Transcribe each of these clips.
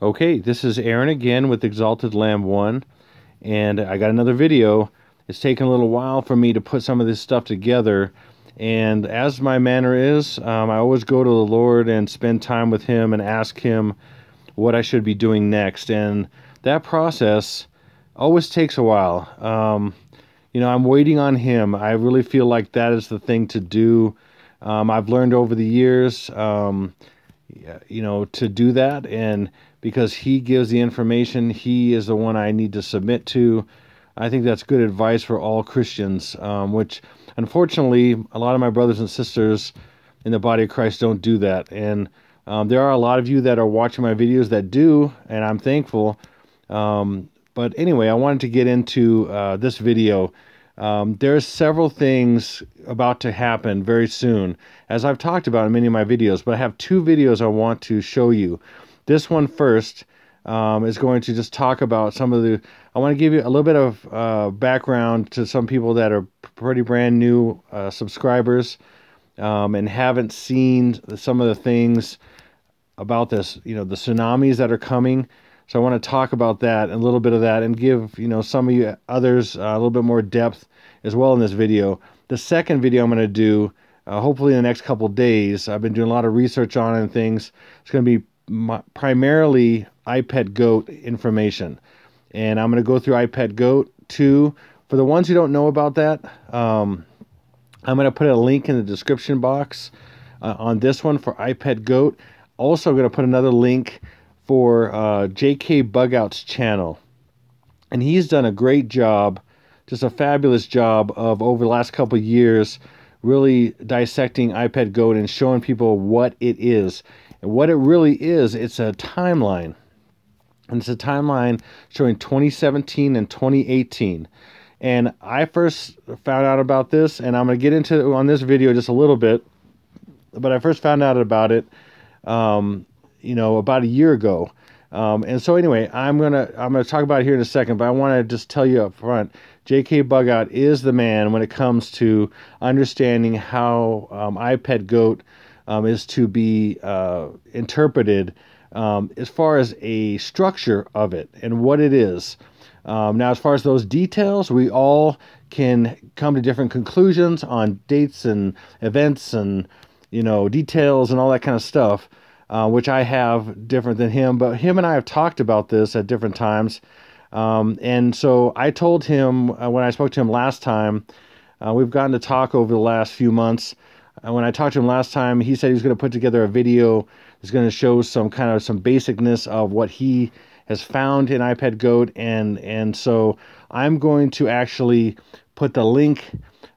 Okay, this is Aaron again with Exalted Lamb 1, and I got another video. It's taken a little while for me to put some of this stuff together, and as my manner is, I always go to the Lord and spend time with Him and ask Him what I should be doing next, and that process always takes a while. I'm waiting on Him. I really feel like that is the thing to do. I've learned over the years, to do that, and because he gives the information, he is the one I need to submit to. I think that's good advice for all Christians, which unfortunately a lot of my brothers and sisters in the body of Christ don't do that. And there are a lot of you that are watching my videos that do, and I'm thankful. But anyway, I wanted to get into this video. There's several things about to happen very soon, as I've talked about in many of my videos, but I have two videos I want to show you. This one first is going to just talk about some of the, I want to give you a little bit of background to some people that are pretty brand new subscribers and haven't seen some of the things about this, the tsunamis that are coming. So I want to talk about that and a little bit of that and give, some of you others a little bit more depth as well in this video. The second video I'm going to do, hopefully in the next couple days, I've been doing a lot of research on it and things. It's going to be primarily Jkbugout information. And I'm going to go through Jkbugout too. For the ones who don't know about that, I'm going to put a link in the description box on this one for Jkbugout. Also going to put another link for Jkbugout's channel. And he's done a great job, just a fabulous job of over the last couple of years really dissecting Jkbugout and showing people what it is. And what it really is, it's a timeline. And it's a timeline showing 2017 and 2018. And I first found out about this, and I'm going to get into it on this video just a little bit, but I first found out about it about a year ago. And so anyway, I'm gonna talk about it here in a second, but I want to just tell you up front, Jkbugout is the man when it comes to understanding how Jkbugout is to be interpreted as far as a structure of it and what it is. Now, as far as those details, we all can come to different conclusions on dates and events and details and all that kind of stuff. Which I have different than him, but him and I have talked about this at different times. And so I told him when I spoke to him last time, we've gotten to talk over the last few months. When I talked to him last time, he said he was going to put together a video that's going to show some basicness of what he has found in Jkbugout. And so I'm going to actually put the link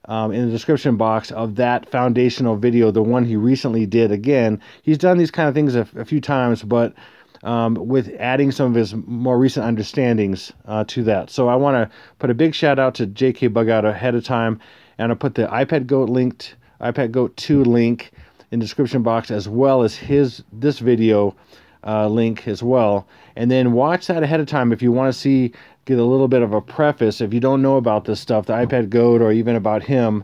in the description box of that foundational video, the one he recently did. Again, he's done these kind of things a few times, but with adding some of his more recent understandings to that. So I want to put a big shout out to Jkbugout ahead of time, and I'll put the Jkbugout 2 link in the description box, as well as this video link as well. And then watch that ahead of time if you want to get a little bit of a preface. If you don't know about this stuff, the Jkbugout, or even about him,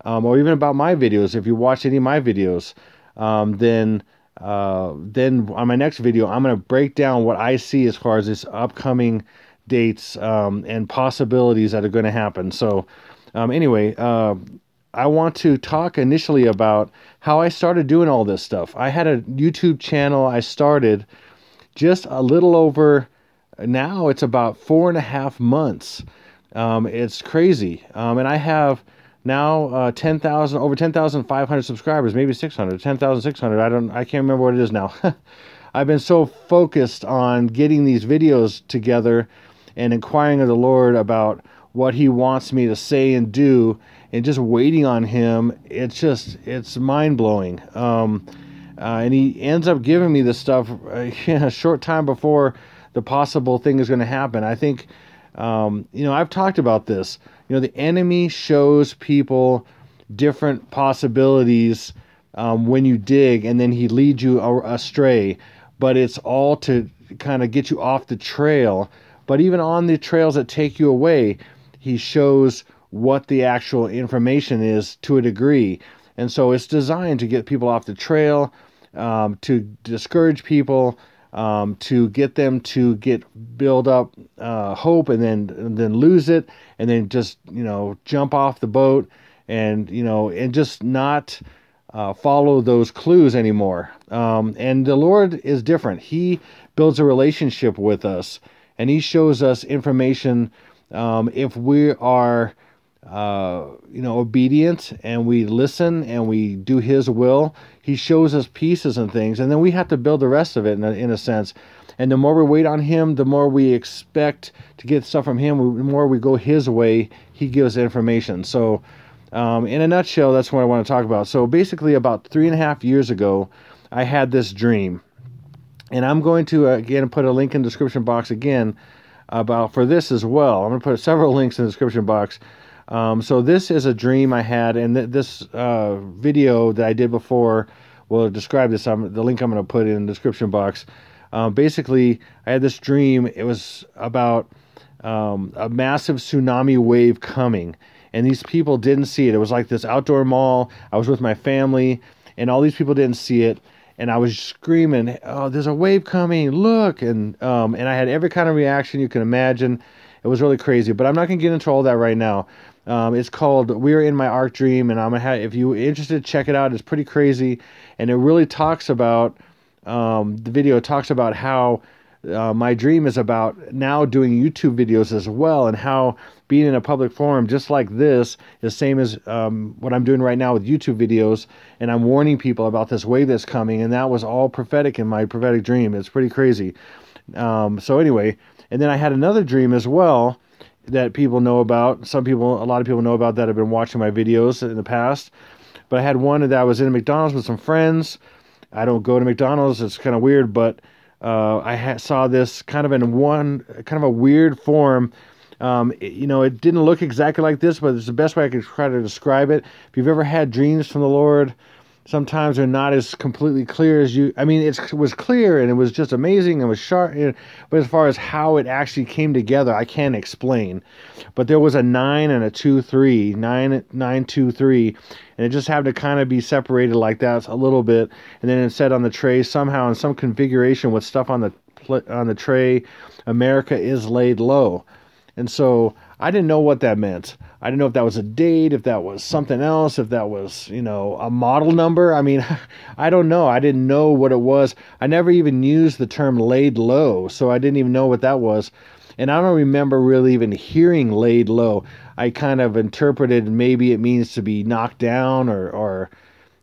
or even about my videos, if you watch any of my videos, then on my next video, I'm going to break down what I see as far as this upcoming dates and possibilities that are going to happen. So anyway, I want to talk initially about how I started doing all this stuff. I had a YouTube channel I started just a little over, now it's about 4.5 months. It's crazy. And I have now over 10,500 subscribers, maybe 600, 10,600. I can't remember what it is now. I've been so focused on getting these videos together and inquiring of the Lord about what he wants me to say and do, and just waiting on him. It's mind-blowing. And he ends up giving me this stuff a short time before the possible thing is going to happen. I think, I've talked about this. The enemy shows people different possibilities when you dig, and then he leads you astray. But it's all to kind of get you off the trail. But even on the trails that take you away, he shows what the actual information is to a degree. And so it's designed to get people off the trail, to discourage people, to get them to build up hope, and then lose it, and then just jump off the boat, and and just not follow those clues anymore. And the Lord is different. He builds a relationship with us, and He shows us information if we are obedient, and we listen, and we do His will. He shows us pieces and things, and then we have to build the rest of it in a sense. And the more we wait on Him, the more we expect to get stuff from Him. The more we go His way, He gives information. So in a nutshell, that's what I want to talk about. So basically, about 3.5 years ago, I had this dream. And I'm going to, again, put a link in the description box again for this as well. I'm going to put several links in the description box. So this is a dream I had, and this video that I did before will describe this. The link I'm going to put in the description box. Basically, I had this dream. It was about a massive tsunami wave coming, and these people didn't see it. It was like this outdoor mall. I was with my family, and all these people didn't see it. And I was screaming, "Oh, there's a wave coming! Look!" And I had every kind of reaction you can imagine. It was really crazy, but I'm not going to get into all that right now. It's called "We're in My Ark Dream," and I'm gonna if you're interested, check it out. It's pretty crazy, and it really talks about the video talks about how my dream is about now doing YouTube videos as well, and how being in a public forum just like this is the same as what I'm doing right now with YouTube videos, and I'm warning people about this wave that's coming, and that was all prophetic in my prophetic dream. It's pretty crazy. So anyway, and then I had another dream as well that people know about. A lot of people know about that have been watching my videos in the past. But I had one that I was in a McDonald's with some friends. I don't go to McDonald's. It's kind of weird, but I saw this kind of a weird form. It didn't look exactly like this, but it's the best way I could try to describe it. If you've ever had dreams from the Lord, sometimes they're not as completely clear as you. I mean, it was clear, and it was just amazing, and was sharp. But as far as how it actually came together, I can't explain. But there was a 9 and a 2, 3, 9, 9, 2, 3, and it just happened to kind of be separated like that a little bit. And then it said on the tray, somehow in some configuration with stuff on the tray, "America is laid low." And so I didn't know what that meant. I didn't know if that was a date, if that was something else, if that was, a model number. I mean, I don't know. I didn't know what it was. I never even used the term laid low, so I didn't even know what that was. And I don't remember really even hearing laid low. I kind of interpreted maybe it means to be knocked down or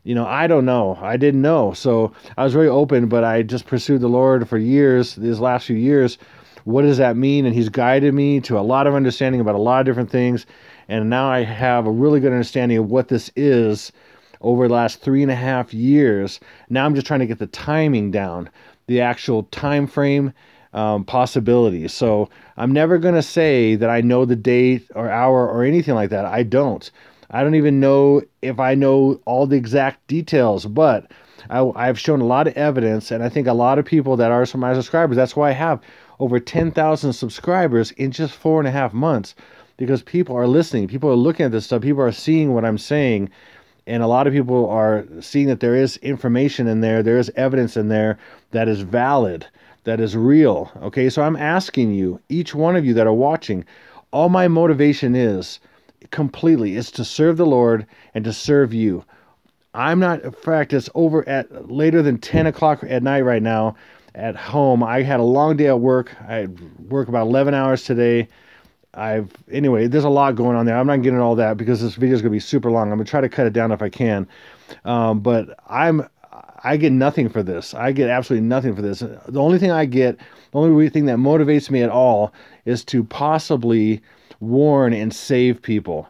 I don't know. I didn't know. So I was very open, but I just pursued the Lord for years, these last few years. What does that mean? And He's guided me to a lot of understanding about a lot of different things. And now I have a really good understanding of what this is over the last 3.5 years. Now I'm just trying to get the timing down, the actual time frame, possibilities. So I'm never going to say that I know the date or hour or anything like that. I don't even know if I know all the exact details, but I've shown a lot of evidence, and I think a lot of people that are some of my subscribers, that's why I have over 10,000 subscribers in just 4.5 months, because people are listening, people are looking at this stuff, people are seeing what I'm saying, and a lot of people are seeing that there is information in there, there is evidence in there that is valid, that is real. Okay, so I'm asking you, each one of you that are watching, all my motivation is to serve the Lord and to serve you. I'm not, in fact, it's over at later than 10 o'clock at night right now at home. I had a long day at work. I work about 11 hours today. Anyway, there's a lot going on there. I'm not getting all that because this video is going to be super long. I'm going to try to cut it down if I can. But I get nothing for this. I get absolutely nothing for this. The only thing the only thing that motivates me at all is to possibly warn and save people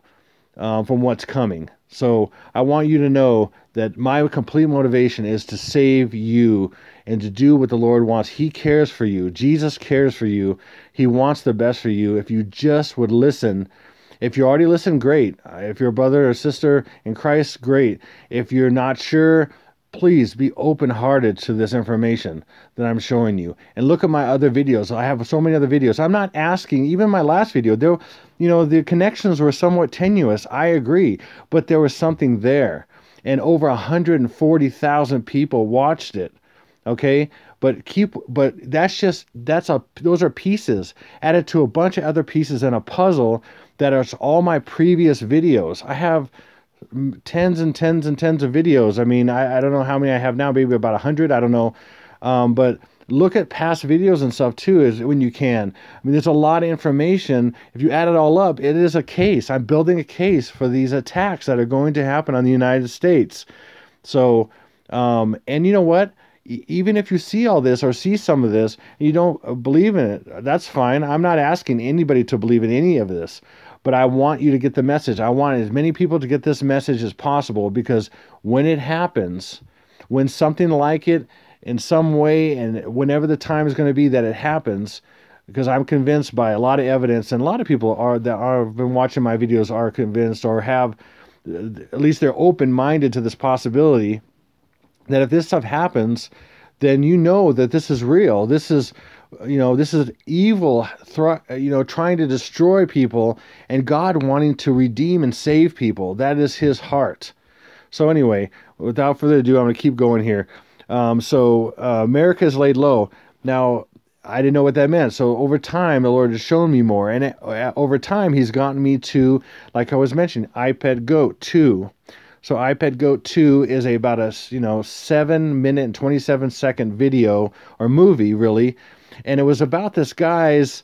from what's coming. So I want you to know that my complete motivation is to save you and to do what the Lord wants. He cares for you. Jesus cares for you. He wants the best for you. If you just would listen, if you already listen, great. If you're a brother or sister in Christ, great. If you're not sure, please be open-hearted to this information that I'm showing you. And look at my other videos. I have so many other videos. I'm not asking, even my last video, the connections were somewhat tenuous. I agree. But there was something there. And over 140,000 people watched it. Okay? But those are pieces added to a bunch of other pieces in a puzzle that are all my previous videos. I have tens and tens and tens of videos. I mean, I don't know how many I have now, maybe about 100. I don't know. But look at past videos and stuff too, is when you can. I mean, there's a lot of information. If you add it all up, it is a case. I'm building a case for these attacks that are going to happen on the United States. So, and you know what? Even if you see all this or see some of this, and you don't believe in it, that's fine. I'm not asking anybody to believe in any of this, but I want you to get the message. I want as many people to get this message as possible, because when it happens, when something like it in some way, and whenever the time is going to be that it happens, because I'm convinced by a lot of evidence, and a lot of people have been watching my videos are convinced, or have, at least they're open-minded to this possibility, that if this stuff happens, then you know that this is real. This is, this is evil, trying to destroy people, and God wanting to redeem and save people. That is his heart. So anyway, without further ado, I'm going to keep going here. America is laid low. Now, I didn't know what that meant. So over time, the Lord has shown me more. And over time, he's gotten me to, like I was mentioning, Jkbugout 2. So Jkbugout 2 is about a 7-minute and 27-second video, or movie really, and it was about this guy's.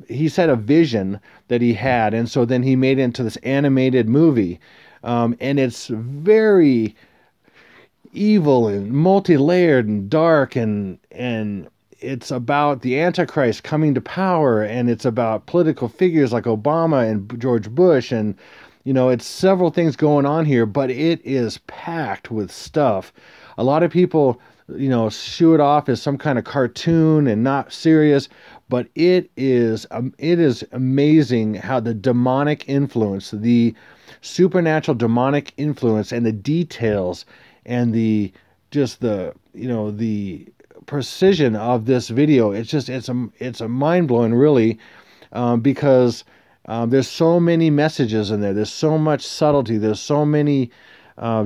He said a vision that he had, and so then he made it into this animated movie, and it's very evil and multi-layered and dark, and it's about the Antichrist coming to power, and it's about political figures like Obama and George Bush, and it's several things going on here, but it is packed with stuff. A lot of people, shoo it off as some kind of cartoon and not serious, but it is amazing how the demonic influence, the supernatural demonic influence, and the details, and the precision of this video. It's a mind blowing, really, because there's so many messages in there. There's so much subtlety. There's so many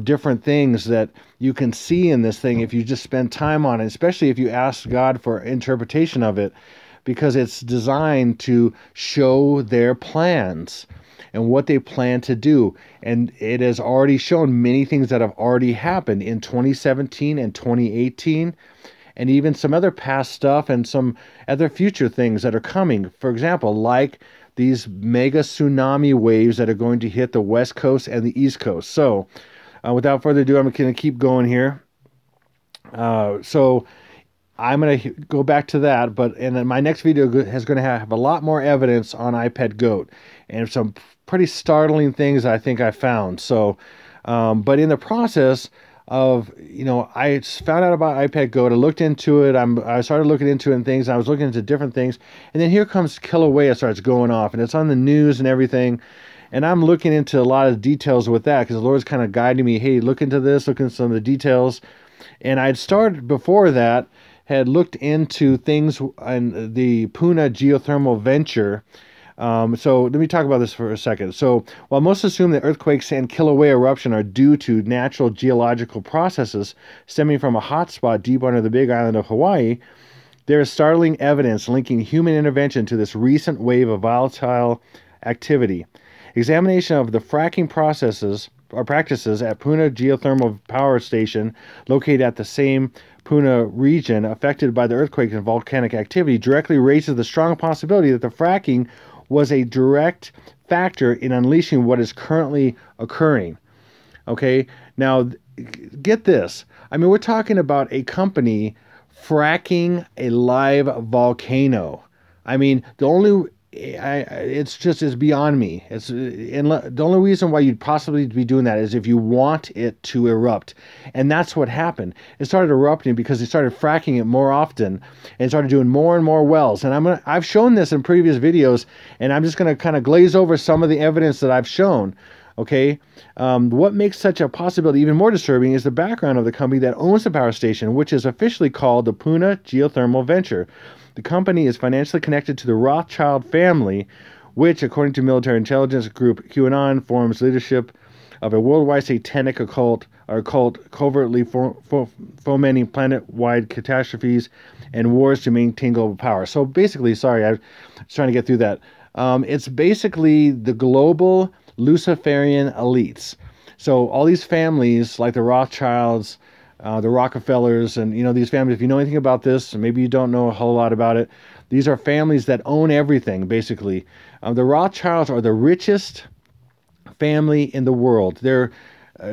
different things that you can see in this thing if you just spend time on it, especially if you ask God for interpretation of it, because it's designed to show their plans and what they plan to do. And it has already shown many things that have already happened in 2017 and 2018, and even some other past stuff and some other future things that are coming. For example, like these mega tsunami waves that are going to hit the West Coast and the East Coast. So, without further ado, I'm going to keep going here. So, I'm going to go back to that, but in my next video is going to have a lot more evidence on Jkbugout and some pretty startling things I think I found. So, but in the process of, I found out about Jkbugout, I looked into it, I started looking into it and things, I was looking into different things, and then here comes Kilauea starts going off, and it's on the news and everything, and I'm looking into a lot of details with that, because the Lord's kind of guiding me, hey, look into this, look into some of the details, and I'd started before that, had looked into things on the Puna geothermal venture. So let me talk about this for a second. So while most assume that earthquakes and Kilauea eruption are due to natural geological processes stemming from a hotspot deep under the Big Island of Hawaii, there is startling evidence linking human intervention to this recent wave of volatile activity. Examination of the fracking processes or practices at Puna Geothermal Power Station, located at the same Puna region affected by the earthquake and volcanic activity, directly raises the strong possibility that the fracking was a direct factor in unleashing what is currently occurring. Okay, now get this. I mean, we're talking about a company fracking a live volcano. I mean, it's beyond me. The only reason why you'd possibly be doing that is if you want it to erupt, and that's what happened. It started erupting because they started fracking it more often and started doing more and more wells. And I've shown this in previous videos, and I'm just gonna kind of glaze over some of the evidence that I've shown. Okay, what makes such a possibility even more disturbing is the background of the company that owns the power station, which is officially called the Puna Geothermal Venture. The company is financially connected to the Rothschild family, which, according to military intelligence group QAnon, forms leadership of a worldwide satanic occult or cult covertly fomenting planet-wide catastrophes and wars to maintain global power. So basically, sorry, I was trying to get through that. It's basically the global Luciferian elites. So all these families, like the Rothschilds, the Rockefellers, and these families. If you know anything about this, maybe you don't know a whole lot about it. These are families that own everything, basically. The Rothschilds are the richest family in the world. They're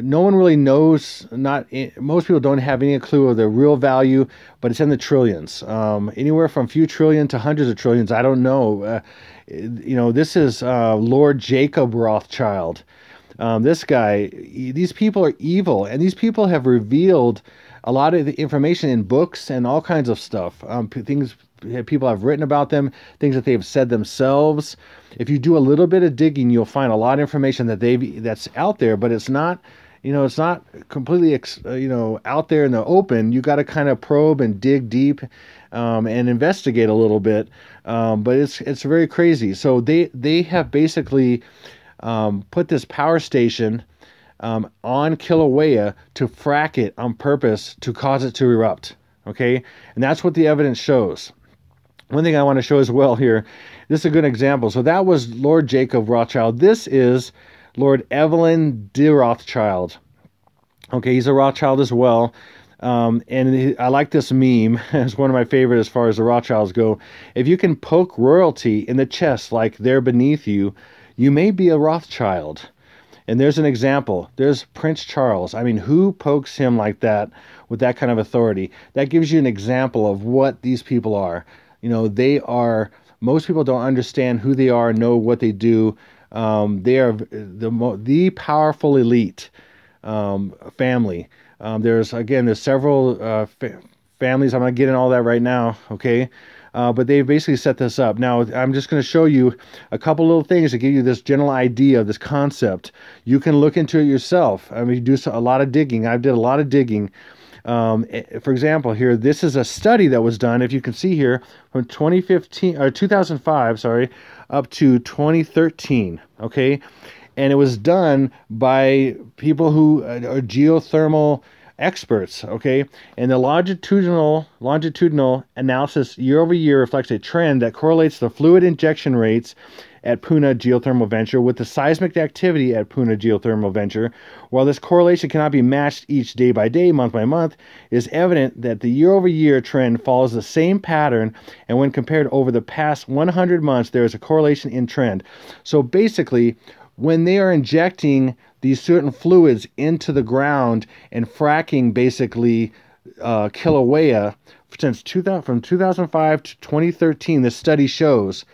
no one really knows. Most people don't have any clue of the real value, but it's in the trillions. Anywhere from a few trillion to hundreds of trillions. I don't know. This is Lord Jacob Rothschild. This guy. These people are evil, and these people have revealed a lot of the information in books and all kinds of stuff. Things people have written about them, things that they've said themselves. If you do a little bit of digging, you'll find a lot of information that's out there, but it's not, it's not completely, out there in the open. You got to kind of probe and dig deep, and investigate a little bit. But it's very crazy. So they have basically put this power station on Kilauea to frack it on purpose to cause it to erupt. Okay, and that's what the evidence shows. One thing I want to show as well here, this is a good example. So that was Lord Jacob Rothschild. This is Lord Evelyn de Rothschild. Okay, he's a Rothschild as well. I like this meme. It's one of my favorite as far as the Rothschilds go. If you can poke royalty in the chest like they're beneath you, you may be a Rothschild. And there's an example. There's Prince Charles. I mean, who pokes him like that with that kind of authority? That gives you an example of what these people are. They are, most people don't understand who they are, know what they do. They are the powerful elite family. There's several families. I'm not getting all that right now, okay? But they basically set this up. Now, I'm just going to show you a couple little things to give you this general idea of this concept. You can look into it yourself. I mean, do a lot of digging. I did a lot of digging. For example, here, this is a study that was done, if you can see here, from 2005, up to 2013, okay? And it was done by people who are geothermal experts, okay? And the longitudinal analysis year over year reflects a trend that correlates the fluid injection rates at Puna Geothermal Venture with the seismic activity at Puna Geothermal Venture. While this correlation cannot be matched each day by day, month by month, it is evident that the year-over-year trend follows the same pattern, and when compared over the past 100 months, there is a correlation in trend. So basically, when they are injecting these certain fluids into the ground and fracking basically Kilauea from 2005 to 2013, this study shows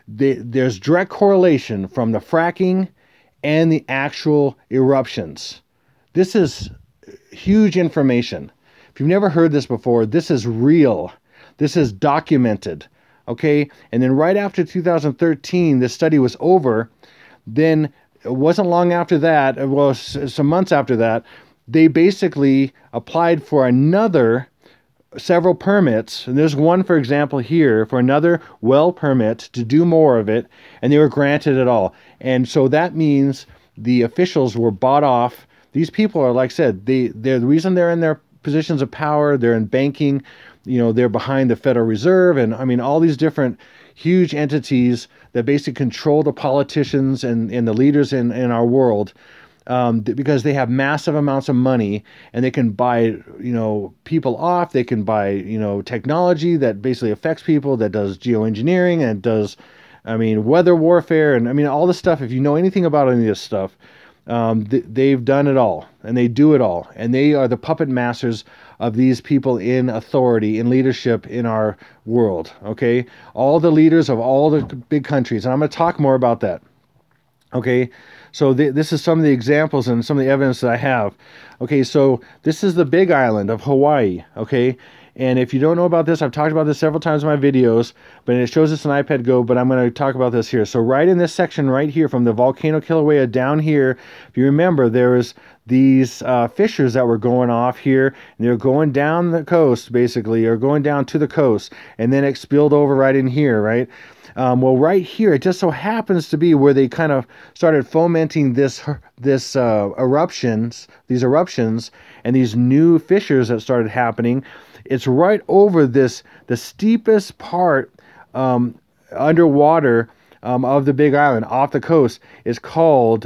there's direct correlation from the fracking and the actual eruptions. This is huge information. If you've never heard this before, this is real. This is documented. Okay? And then right after 2013, this study was over, then it wasn't long after that, well, some months after that, they basically applied for several permits. And there's one, for example, here for another well permit to do more of it, and they were granted it all. And so that means the officials were bought off. These people are, like I said, they're the reason they're in their positions of power. They're in banking. They're behind the Federal Reserve, and I mean all these different huge entities that basically control the politicians and the leaders in our world, because they have massive amounts of money, and they can buy people off. They can buy technology that basically affects people, that does geoengineering and does weather warfare, and all this stuff. If you know anything about any of this stuff, they've done it all, and they do it all, and they are the puppet masters of these people in authority, in leadership in our world, okay? All the leaders of all the big countries, and I'm going to talk more about that, okay? So this is some of the examples and some of the evidence that I have. Okay, so this is the Big Island of Hawaii, okay? And if you don't know about this, I've talked about this several times in my videos, but it shows this in iPad Go, but I'm going to talk about this here. So right in this section right here from the volcano Kilauea down here, if you remember, there is these fissures that were going off here, and they're going down the coast, basically, or going down to the coast, and then it spilled over right in here, right? Well, right here, it just so happens to be where they kind of started fomenting these eruptions, and these new fissures that started happening. It's right over the steepest part underwater of the Big Island, off the coast, is called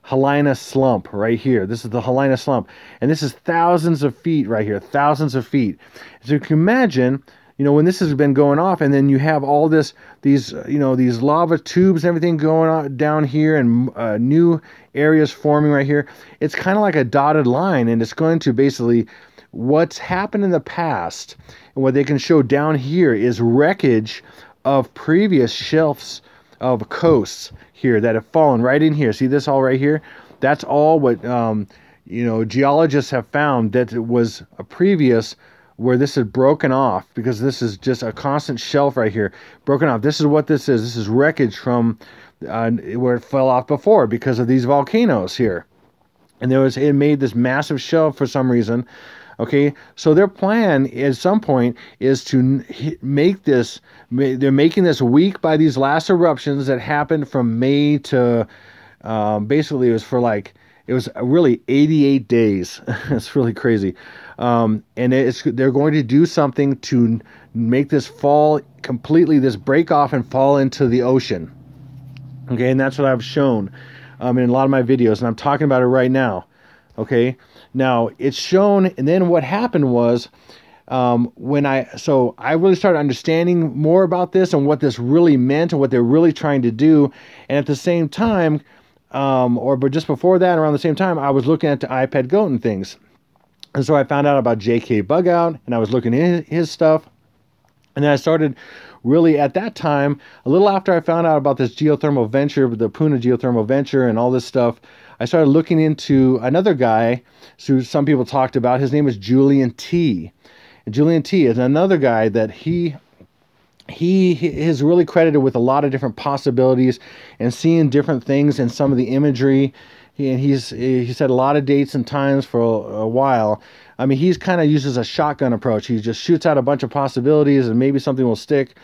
Helena Slump right here. This is the Helena Slump, and this is thousands of feet right here, thousands of feet. So you can imagine, when this has been going off, and then you have all these lava tubes and everything going on down here, and new areas forming right here. It's kind of like a dotted line, and it's going to basically, what's happened in the past, and what they can show down here is wreckage of previous shelves of coasts here that have fallen right in here. See this all right here? That's all what geologists have found, that it was a previous where this is broken off, because this is just a constant shelf right here, broken off. This is what this is. This is wreckage from where it fell off before because of these volcanoes here. And it made this massive shelf for some reason. Okay, so their plan at some point is to make this, they're making this weak by these last eruptions that happened from May to, basically it was really 88 days. It's really crazy. And they're going to do something to make this fall completely, this break off and fall into the ocean. Okay, and that's what I've shown in a lot of my videos, and I'm talking about it right now. Okay, now it's shown, and then what happened was, I really started understanding more about this and what this really meant and what they're really trying to do. And at the same time, but just before that, around the same time, I was looking at the Jkbugout and things. And so I found out about Jkbugout, and I was looking at his stuff. And then I started really at that time, a little after I found out about this geothermal venture, the Puna geothermal venture and all this stuff, I started looking into another guy who some people talked about. His name is Julian T. And Julian T is another guy that he is really credited with a lot of different possibilities and seeing different things in some of the imagery. He said a lot of dates and times for a while. I mean, he's kind of uses a shotgun approach. He just shoots out a bunch of possibilities and maybe something will stick.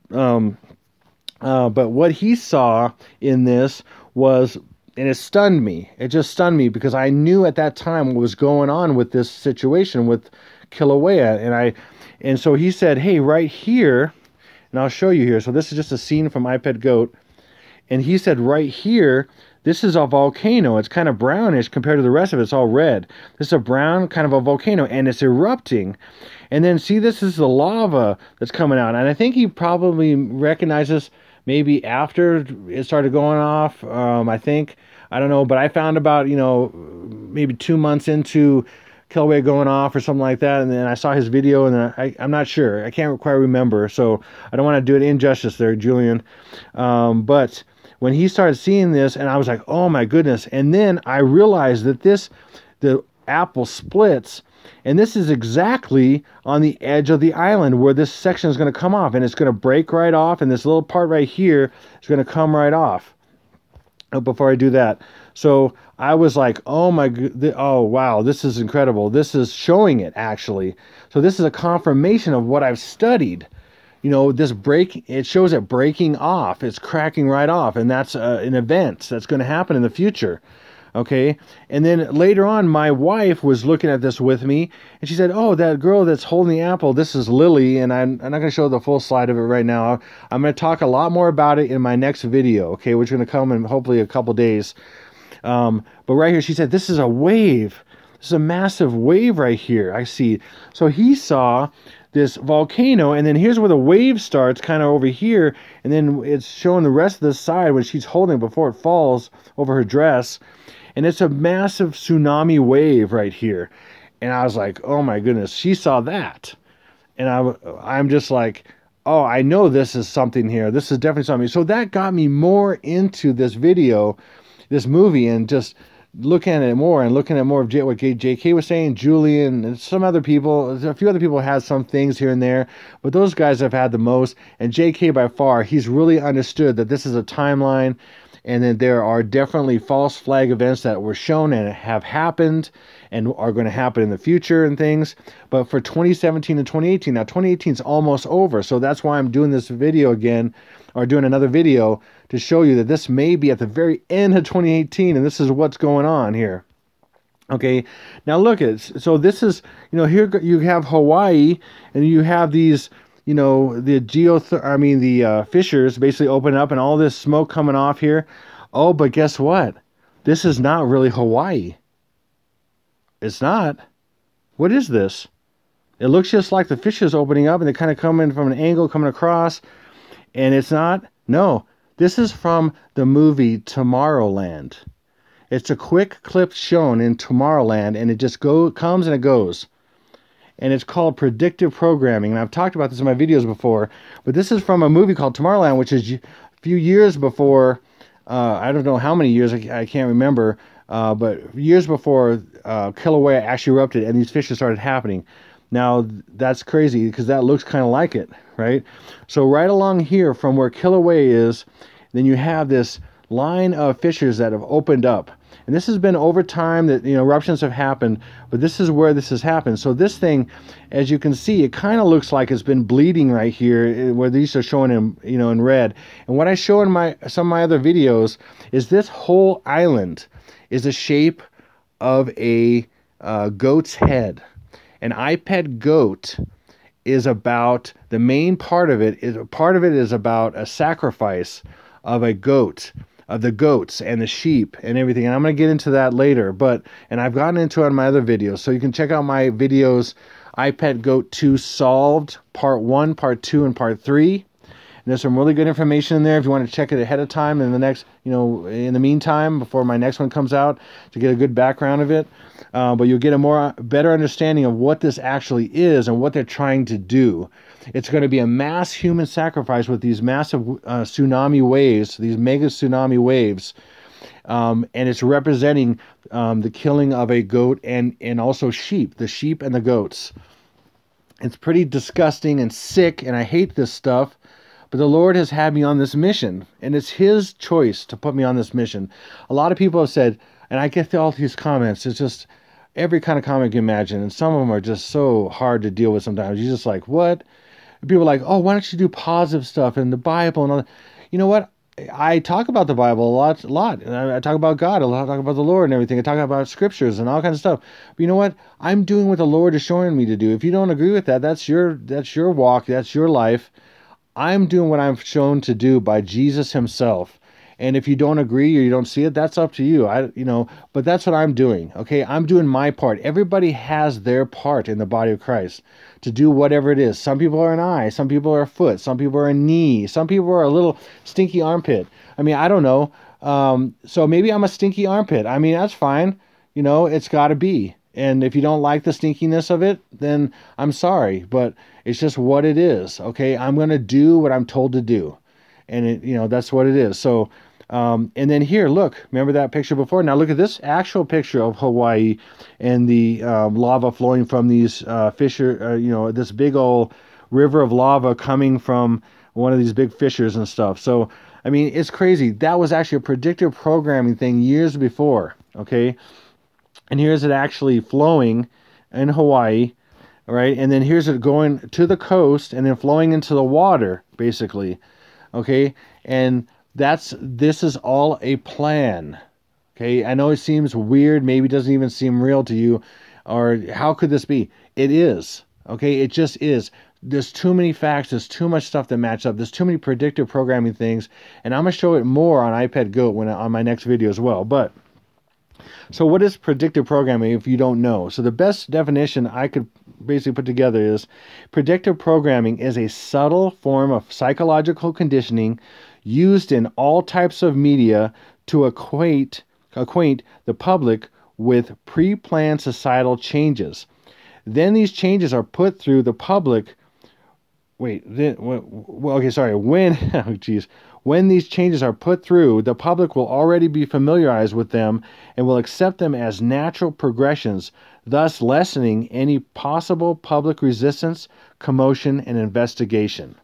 But what he saw in this was, and it stunned me. It just stunned me because I knew at that time what was going on with this situation with Kilauea. And so he said, hey, right here, and I'll show you here. So this is just a scene from Jkbugout. And he said right here, this is a volcano. It's kind of brownish compared to the rest of it. It's all red. This is a brown kind of a volcano, and it's erupting. And then see, this is the lava that's coming out. And I think he probably recognizes maybe after it started going off. I don't know, but I found about, maybe 2 months into Kilauea going off or something like that, and then I saw his video, and I'm not sure. I can't quite remember, so I don't want to do it injustice there, Julian. But when he started seeing this, and I was like, oh my goodness. And then I realized that the apple splits, and this is exactly on the edge of the island where this section is going to come off, and it's going to break right off, and this little part right here is going to come right off. Before I do that, so I was like, oh wow, this is incredible. This is showing it, actually. So this is a confirmation of what I've studied. This break, it shows it breaking off. It's cracking right off, and that's an event that's going to happen in the future. Okay, and then later on, my wife was looking at this with me, and she said, oh, that girl that's holding the apple, this is Lily, and I'm not going to show the full slide of it right now. I'm going to talk a lot more about it in my next video, okay, which is going to come in hopefully a couple days. But right here, she said, this is a wave. This is a massive wave right here, I see. So he saw this volcano, and then here's where the wave starts, kind of over here, and then it's showing the rest of the side when she's holding it before it falls over her dress. And it's a massive tsunami wave right here. And I was like, oh my goodness, she saw that. And I'm just like, oh, I know this is something here. This is definitely something. So that got me more into this video, this movie, and just looking at it more and looking at more of what JK was saying, Julian, and some other people. A few other people had some things here and there, but those guys have had the most. And JK by far, he's really understood that this is a timeline. and then there are definitely false flag events that were shown and have happened and are going to happen in the future and things. But for 2017 and 2018, now 2018 is almost over, so that's why I'm doing this video again, or doing another video to show you that this may be at the very end of 2018, and this is what's going on here. Okay, now look at it. So this is, here you have Hawaii, and you have these, the fissures basically open up, and all this smoke coming off here. Oh, but guess what? This is not really Hawaii. It's not. What is this? It looks just like the fissures opening up, and they kind of come in from an angle coming across, and it's not. No, this is from the movie Tomorrowland. It's a quick clip shown in Tomorrowland, and it just comes and it goes. And it's called predictive programming. And I've talked about this in my videos before, but this is from a movie called Tomorrowland, which is a few years before, I don't know how many years, I can't remember, but years before Kilauea actually erupted and these fissures started happening. Now, that's crazy because that looks kind of like it, right? So right along here from where Kilauea is, then you have this line of fissures that have opened up. And this has been over time that, eruptions have happened, but this is where this has happened. So this thing, as you can see, it kind of looks like it's been bleeding right here, where these are showing in, in red. And what I show in some of my other videos is this whole island is the shape of a goat's head. An iPet goat is about, the main part of it is about a sacrifice of a goat, of the goats and the sheep and everything. And I'm going to get into that later, and I've gotten into it in my other videos. So you can check out my videos, iPet Goat 2 Solved, Part 1, Part 2, and Part 3. And there's some really good information in there if you want to check it ahead of time in the next, in the meantime, before my next one comes out, to get a good background of it. But you'll get a better understanding of what this actually is and what they're trying to do. It's going to be a mass human sacrifice with these massive tsunami waves, these mega-tsunami waves. And it's representing the killing of a goat and also sheep, the sheep and the goats. It's pretty disgusting and sick, and I hate this stuff. But the Lord has had me on this mission, and it's His choice to put me on this mission. A lot of people have said, and I get all these comments, it's just every kind of comment you can imagine, and some of them are just so hard to deal with sometimes. You're just like, what? People are like, oh, why don't you do positive stuff in the Bible and all that? You know what? I talk about the Bible a lot. And I talk about God a lot. I talk about the Lord and everything. I talk about scriptures and all kinds of stuff. But you know what? I'm doing what the Lord is showing me to do. If you don't agree with that, that's your walk. That's your life. I'm doing what I'm shown to do by Jesus Himself. And if you don't agree or you don't see it, that's up to you. But that's what I'm doing. Okay, I'm doing my part. Everybody has their part in the body of Christ to do whatever it is. Some people are an eye, some people are a foot, some people are a knee, some people are a little stinky armpit. I mean, I don't know. So maybe I'm a stinky armpit. I mean, that's fine. It's got to be. And if you don't like the stinkiness of it, then I'm sorry, but it's just what it is. Okay, I'm going to do what I'm told to do. And that's what it is. So, and then here, look, remember that picture before? Now look at this actual picture of Hawaii and the lava flowing from these fissure, this big old river of lava coming from one of these big fissures and stuff. So, I mean, it's crazy. That was actually a predictive programming thing years before, okay? And here's it actually flowing in Hawaii, right? And then here's it going to the coast and then flowing into the water, basically. Okay, and this is all a plan. Okay, I know it seems weird, maybe it doesn't even seem real to you, or how could this be? It is. Okay, it just is. There's too many facts, there's too much stuff that match up, there's too many predictive programming things, and I'm going to show it more on iPad Goat on my next video as well. But so what is predictive programming if you don't know? So the best definition I could basically put together is predictive programming is a subtle form of psychological conditioning used in all types of media to acquaint the public with pre-planned societal changes. Then these changes are put through the public. When When these changes are put through, the public will already be familiarized with them and will accept them as natural progressions, thus lessening any possible public resistance, commotion, and investigation.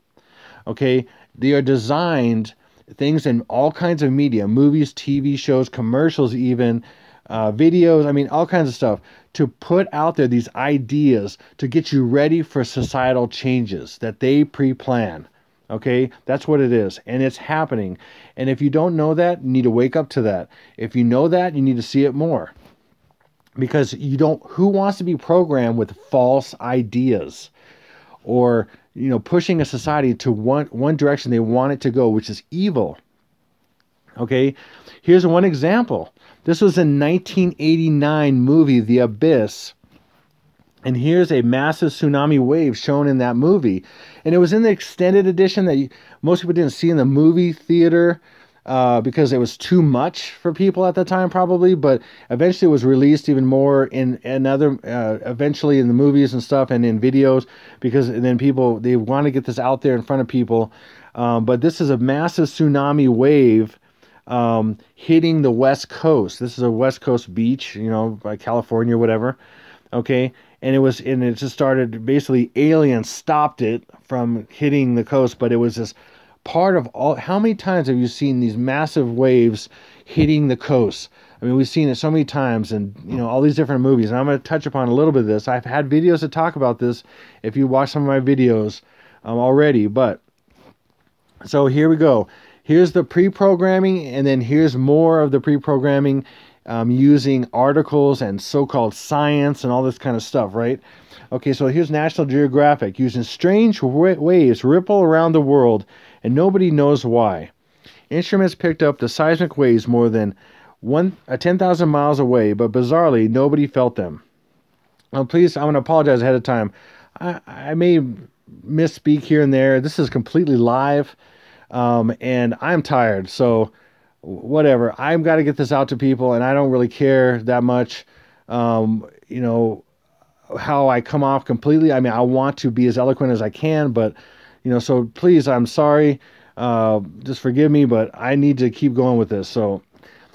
Okay, they are designed things in all kinds of media, movies, TV shows, commercials, even videos, I mean, all kinds of stuff, to put out there these ideas to get you ready for societal changes that they pre-plan. Okay, that's what it is, and it's happening. And if you don't know that, you need to wake up to that. If you know that, you need to see it more, because you don't. Who wants to be programmed with false ideas, or pushing a society to one direction they want it to go, which is evil? Okay, here's one example. This was a 1989 movie, The Abyss. And here's a massive tsunami wave shown in that movie. And it was in the extended edition that most people didn't see in the movie theater because it was too much for people at the time, probably. But eventually it was released even more in eventually in the movies and stuff and in videos, because then people, they want to get this out there in front of people. But this is a massive tsunami wave hitting the West Coast. This is a West Coast beach, by California or whatever. Okay. And it just started, basically aliens stopped it from hitting the coast, but it was this part of all. How many times have you seen these massive waves hitting the coast? I mean, we've seen it so many times, and all these different movies. And I'm going to touch upon a little bit of this. I've had videos to talk about this if you watch some of my videos already. But so here we go. Here's the pre-programming, and then here's more of the pre-programming using articles and so-called science and all this kind of stuff, right? Okay, so here's National Geographic. Using strange waves ripple around the world, and nobody knows why. Instruments picked up the seismic waves more than 10,000 miles away, but bizarrely, nobody felt them. Please, I'm going to apologize ahead of time. I may misspeak here and there. This is completely live, and I'm tired, so whatever. I've got to get this out to people, and I don't really care that much, how I come off completely. I mean, I want to be as eloquent as I can, but, so please, I'm sorry. Just forgive me, but I need to keep going with this. So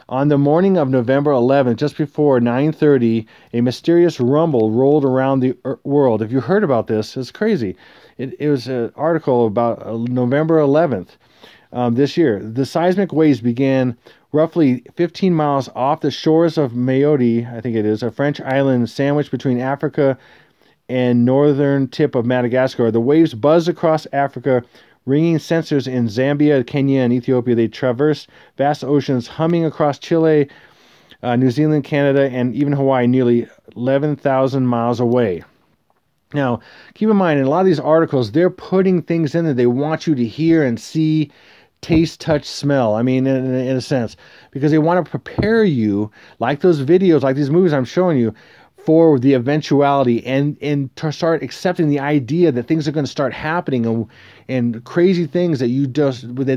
on the morning of November 11th, just before 9:30, a mysterious rumble rolled around the world. If you heard about this, it's crazy. It was an article about November 11th. This year. The seismic waves began roughly 15 miles off the shores of Mayotte, I think it is, a French island sandwiched between Africa and northern tip of Madagascar. The waves buzzed across Africa, ringing sensors in Zambia, Kenya, and Ethiopia. They traversed vast oceans, humming across Chile, New Zealand, Canada, and even Hawaii, nearly 11,000 miles away. Now, keep in mind, in a lot of these articles, they're putting things in there they want you to hear and see, taste, touch, smell. I mean, in a sense, because they want to prepare you, like those videos, like these movies I'm showing you, for the eventuality, and to start accepting the idea that things are going to start happening and crazy things that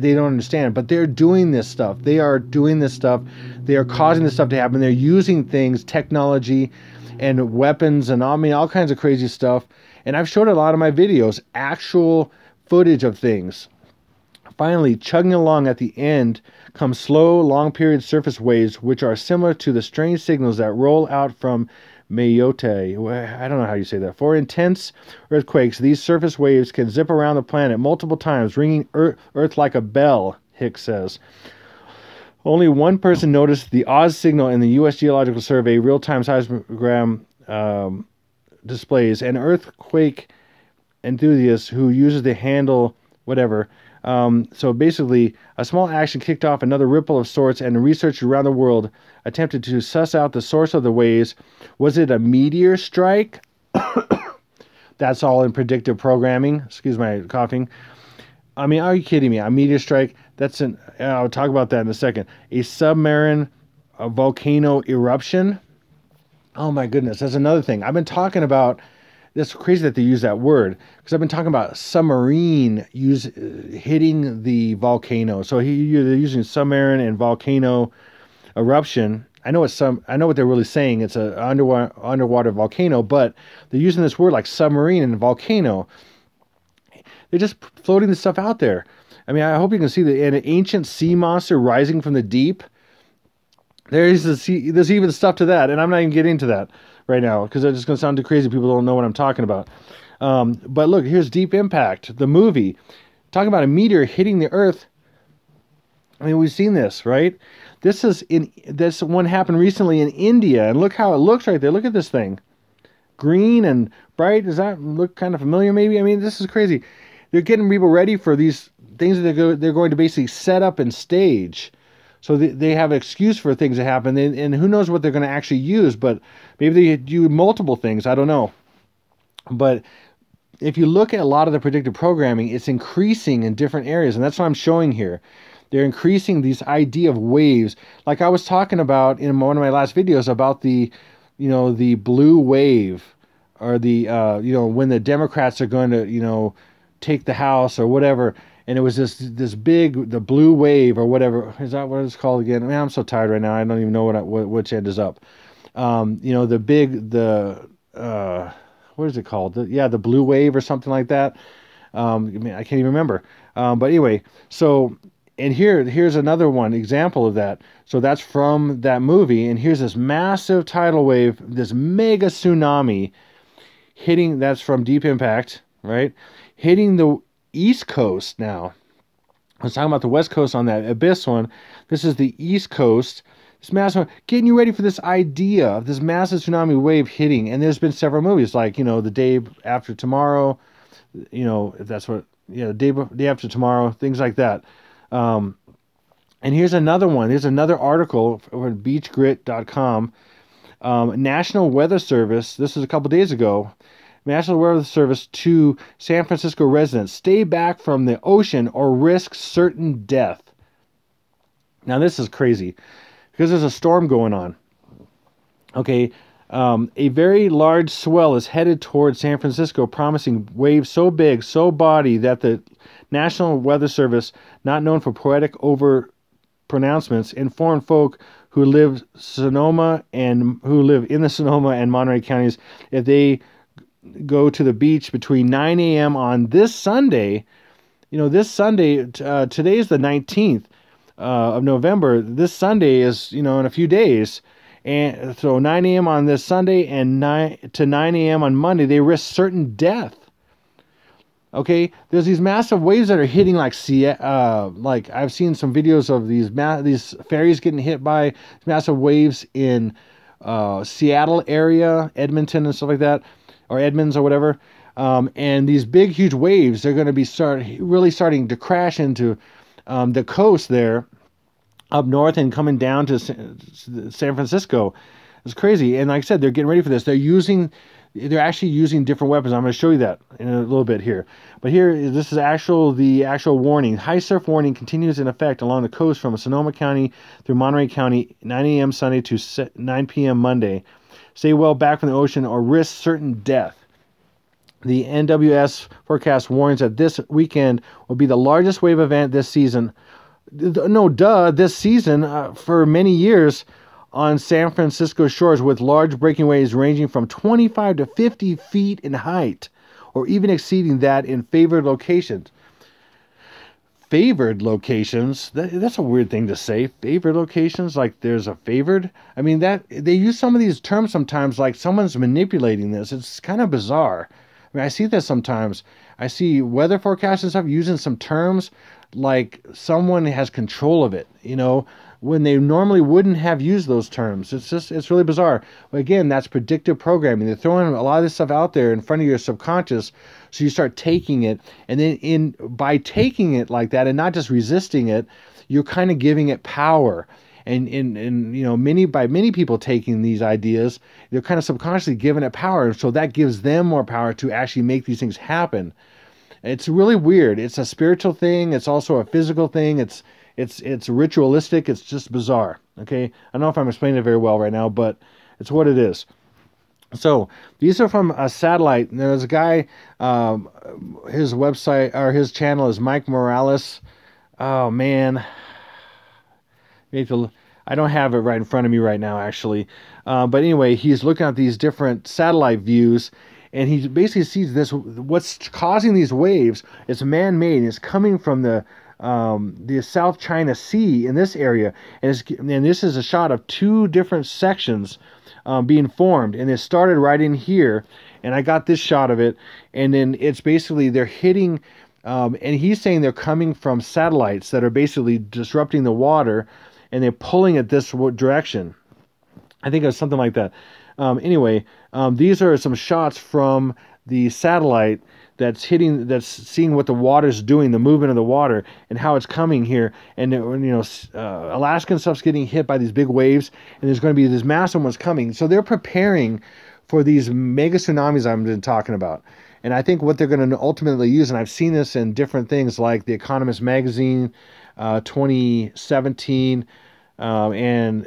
they don't understand. But they're doing this stuff. They are doing this stuff. They are causing this stuff to happen. They're using things, technology, and weapons, and all kinds of crazy stuff. And I've showed a lot of my videos, actual footage of things. Finally, chugging along at the end come slow, long-period surface waves, which are similar to the strange signals that roll out from Mayotte. I don't know how you say that. For intense earthquakes, these surface waves can zip around the planet multiple times, ringing Earth like a bell, Hicks says. Only one person noticed the Oz signal in the U.S. Geological Survey real-time seismogram displays. An earthquake enthusiast who uses the handle, whatever. So basically, a small action kicked off another ripple of sorts, and researchers around the world attempted to suss out the source of the waves. Was it a meteor strike? That's all in predictive programming. Excuse my coughing. I mean, are you kidding me? A meteor strike? I'll talk about that in a second. A submarine volcano eruption? Oh my goodness, that's another thing. I've been talking about. It's crazy that they use that word, because I've been talking about submarine hitting the volcano. So they're using submarine and volcano eruption. I know what they're really saying. It's an underwater volcano, but they're using this word like submarine and volcano. They're just floating this stuff out there. I mean, I hope you can see an ancient sea monster rising from the deep. There's even stuff to that, and I'm not even getting into that right now, because it's just going to sound too crazy. People don't know what I'm talking about. But look, here's Deep Impact, the movie. Talking about a meteor hitting the Earth. I mean, we've seen this, right? This one happened recently in India, and look how it looks right there. Look at this thing, green and bright. Does that look kind of familiar? Maybe. I mean, this is crazy. They're getting people ready for these things that they're going to basically set up and stage, so they have an excuse for things to happen. And who knows what they're going to actually use? But maybe they do multiple things. I don't know. But if you look at a lot of the predictive programming, it's increasing in different areas, and that's what I'm showing here. They're increasing this idea of waves, like I was talking about in one of my last videos about the blue wave, or when the Democrats are going to, take the House or whatever, and it was the blue wave or whatever. Is that what it's called again? Man, I'm so tired right now. I don't even know which end is up. What is it called? The blue wave or something like that. I mean, I can't even remember. But anyway, so, and here's another one example of that. So that's from that movie, and here's this massive tidal wave, this mega tsunami hitting. That's from Deep Impact, right? Hitting the East Coast now. I was talking about the West Coast on that Abyss one. This is the East Coast. This massive, getting you ready for this idea of this massive tsunami wave hitting. And there's been several movies like, The Day After Tomorrow, if that's what, the day After Tomorrow, things like that. And here's another one. Here's another article over at beachgrit.com. National Weather Service, this was a couple days ago. National Weather Service to San Francisco residents: stay back from the ocean or risk certain death. Now this is crazy because there's a storm going on. Okay, a very large swell is headed towards San Francisco, promising waves so big, so body that the National Weather Service, not known for poetic over pronouncements, informed folk who live in the Sonoma and Monterey counties if they go to the beach between 9 a.m. on this Sunday. This Sunday, today is the 19th of November. This Sunday is, in a few days. And so 9 a.m. on this Sunday and 9 a.m. on Monday, they risk certain death. Okay, there's these massive waves that are hitting like I've seen some videos of these ferries getting hit by massive waves in Seattle area, Edmonton and stuff like that, or Edmonds or whatever. And these big, huge waves, they're going to be really starting to crash into the coast there up north and coming down to San Francisco. It's crazy. And like I said, they're getting ready for this. They're actually using different weapons. I'm going to show you that in a little bit here. But this is the actual warning. High surf warning continues in effect along the coast from Sonoma County through Monterey County, 9 a.m. Sunday to 9 p.m. Monday. Stay well back from the ocean or risk certain death. The NWS forecast warns that this weekend will be the largest wave event this season. This season for many years on San Francisco shores, with large breaking waves ranging from 25 to 50 feet in height, or even exceeding that in favored locations. Favored locations? That's a weird thing to say. Favored locations? Like there's a favored? I mean, that they use some of these terms sometimes like someone's manipulating this. It's kind of bizarre. I mean, I see this sometimes. I see weather forecasts and stuff using some terms like someone has control of it, when they normally wouldn't have used those terms. It's really bizarre. But again, that's predictive programming. They're throwing a lot of this stuff out there in front of your subconscious, so you start taking it, and then by taking it like that and not just resisting it, you're kind of giving it power. And many people taking these ideas, they're kind of subconsciously giving it power, so that gives them more power to actually make these things happen. It's really weird. It's a spiritual thing. It's also a physical thing. It's ritualistic. It's just bizarre. Okay, I don't know if I'm explaining it very well right now, but it's what it is. So these are from a satellite. There's a guy. His website or his channel is Mike Morales. Oh man, I don't have it right in front of me right now, actually. But anyway, he's looking at these different satellite views. And he basically sees this. What's causing these waves is man-made. It's coming from the South China Sea in this area, and this is a shot of two different sections being formed. And it started right in here, and I got this shot of it. And then it's basically they're hitting And he's saying they're coming from satellites that are basically disrupting the water, and they're pulling it this direction. I think it was something like that. Anyway, these are some shots from the satellite that's seeing what the water's doing, the movement of the water, and how it's coming here. And Alaskan stuff's getting hit by these big waves, and there's going to be this massive ones coming. So they're preparing for these mega tsunamis I've been talking about. And I think what they're going to ultimately use, and I've seen this in different things like The Economist magazine, 2017, and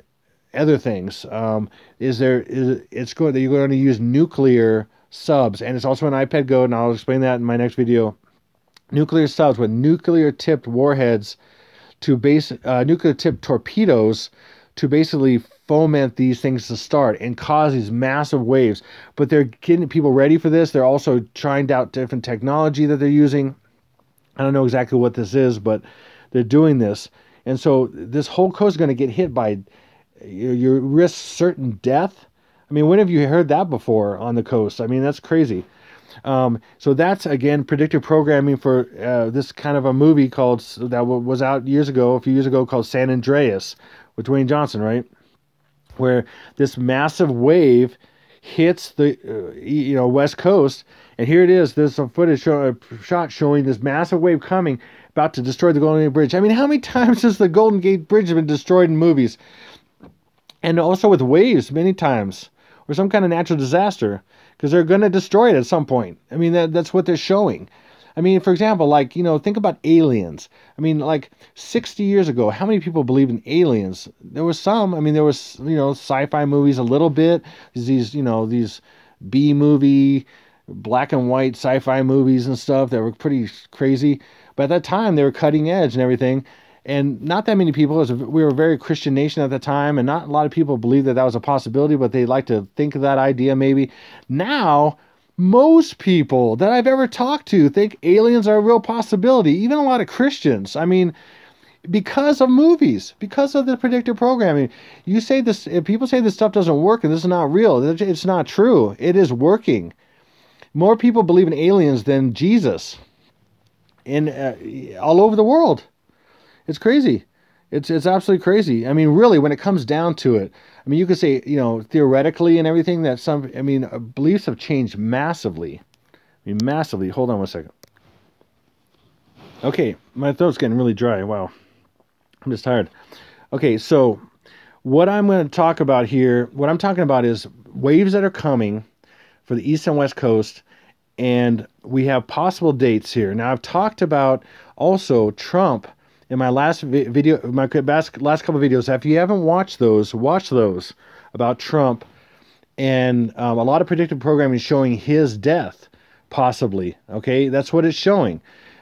other things, you're going to use nuclear subs, and it's also an iPad Go, and I'll explain that in my next video. Nuclear subs with nuclear tipped warheads nuclear tipped torpedoes to basically foment these things to start and cause these massive waves. But they're getting people ready for this. They're also trying out different technology that they're using. I don't know exactly what this is, but they're doing this. And so this whole coast is going to get hit by, you risk certain death. I mean, when have you heard that before on the coast? I mean, that's crazy. So that's, again, predictive programming for this kind of a movie that was out a few years ago, called San Andreas with Dwayne Johnson, right? Where this massive wave hits the west coast, and here it is. There's some footage, a shot showing this massive wave coming, about to destroy the Golden Gate Bridge. I mean, how many times has the Golden Gate Bridge been destroyed in movies? And also with waves, many times, or some kind of natural disaster, because they're going to destroy it at some point. I mean, that's what they're showing. I mean, for example, think about aliens. I mean, 60 years ago, how many people believed in aliens? There was some. I mean, there was, sci-fi movies a little bit. These B movie, black and white sci-fi movies and stuff that were pretty crazy. But at that time, they were cutting edge and everything. And not that many people, we were a very Christian nation at the time, and not a lot of people believed that was a possibility, but they like to think of that idea maybe. Now, most people that I've ever talked to think aliens are a real possibility, even a lot of Christians. I mean, because of movies, because of the predictive programming. You say this, if people say this stuff doesn't work and this is not real, it's not true. It is working. More people believe in aliens than Jesus all over the world. It's crazy. It's absolutely crazy. I mean, really, when it comes down to it, I mean, you could say, theoretically and everything, that beliefs have changed massively. I mean, massively. Hold on one second. Okay, my throat's getting really dry. Wow. I'm just tired. Okay, so what I'm going to talk about here, what I'm talking about is waves that are coming for the east and west coast, and we have possible dates here. Now, I've talked about also Trump in my last video, my last couple of videos. If you haven't watched those, watch those about Trump, and a lot of predictive programming showing his death, possibly. Okay, that's what it's showing.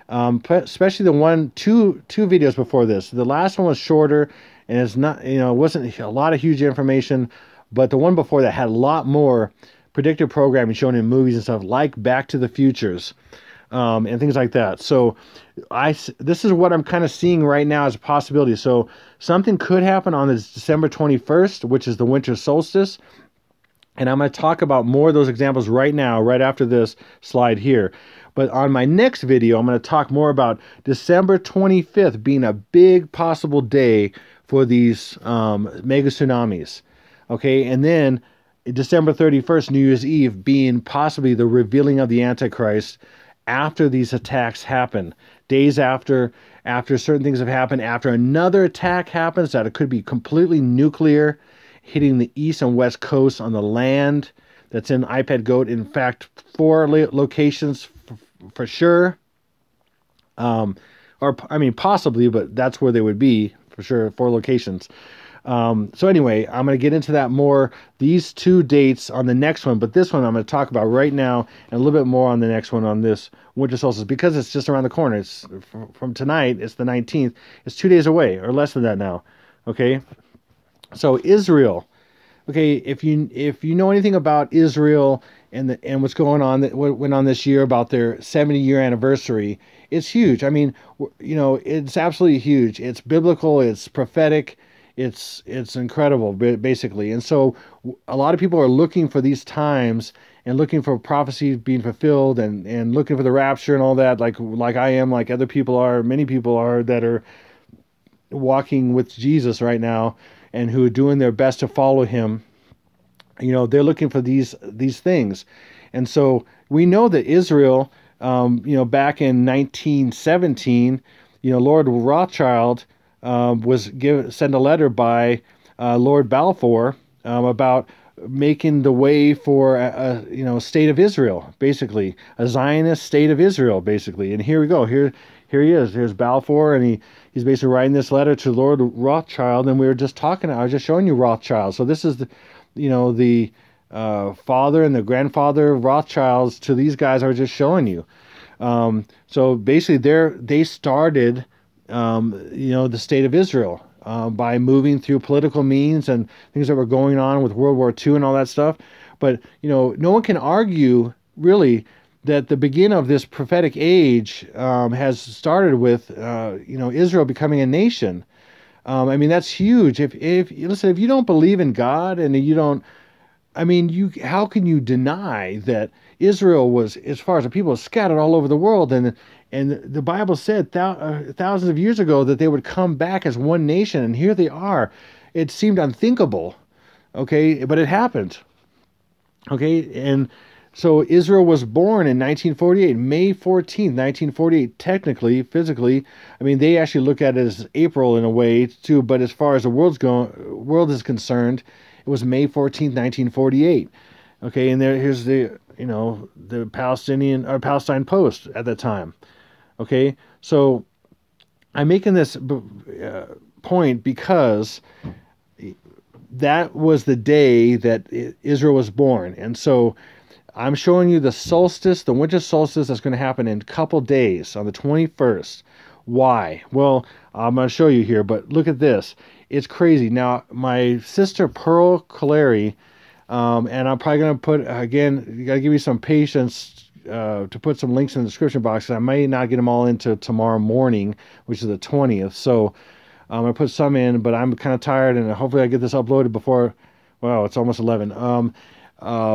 Especially the two videos before this. The last one was shorter, and it's not, it wasn't a lot of huge information, but the one before that had a lot more predictive programming shown in movies and stuff, like Back to the Futures. And things like that. So this is what I'm kind of seeing right now as a possibility. So something could happen on this December 21st, which is the winter solstice. And I'm going to talk about more of those examples right now, right after this slide here. But on my next video, I'm going to talk more about December 25th being a big possible day for these mega tsunamis. Okay, and then December 31st, New Year's Eve, being possibly the revealing of the Antichrist after these attacks happen, days after certain things have happened, after another attack happens that it could be completely nuclear, hitting the east and west coast on the land that's in iPad Goat. In fact, 4 locations for sure. Possibly, but that's where they would be for sure, 4 locations. So anyway, I'm going to get into that more, these 2 dates on the next one, but this one I'm going to talk about right now, and a little bit more on the next one on this winter solstice, because it's just around the corner. It's from tonight, it's the 19th. It's 2 days away, or less than that now. Okay, so Israel. Okay, if you know anything about Israel and what's going on, what went on this year about their 70-year anniversary, it's huge. I mean, it's absolutely huge. It's biblical. It's prophetic. It's incredible, basically. And so a lot of people are looking for these times and looking for prophecy being fulfilled, and looking for the rapture and all that, like I am, like other people are, many people are that are walking with Jesus right now and who are doing their best to follow him. They're looking for these things. And so we know that Israel, back in 1917, Lord Rothschild sent a letter by Lord Balfour about making the way for a state of Israel, basically a Zionist state of Israel, basically. And here we go. Here he is. Here's Balfour, and he's basically writing this letter to Lord Rothschild. And we were just talking. I was just showing you Rothschild. So this is the father and the grandfather of Rothschilds to these guys I was just showing you. So basically, they started the state of Israel by moving through political means and things that were going on with World War II and all that stuff. But no one can argue really that the beginning of this prophetic age has started with Israel becoming a nation. That's huge. If you don't believe in God and you don't, how can you deny that Israel was, as far as the people, scattered all over the world, and the Bible said thousands of years ago that they would come back as one nation, and here they are. It seemed unthinkable, okay, but it happened, okay, and so Israel was born in 1948, May 14th, 1948, technically, physically. They actually look at it as April in a way too, but as far as the world is concerned, it was May 14th, 1948. Okay, and here's the Palestine Post at that time. Okay, so I'm making this point because that was the day that Israel was born, and so I'm showing you the solstice, the winter solstice that's going to happen in a couple days on the 21st. Why? Well, I'm going to show you here, but look at this. It's crazy. Now, my sister Pearl Caleri, and I'm probably going to put, again, you got to give me some patience to put some links in the description box. I may not get them all into tomorrow morning, which is the 20th. So I'm going to put some in, but I'm kind of tired, and hopefully I get this uploaded before, well, it's almost 11,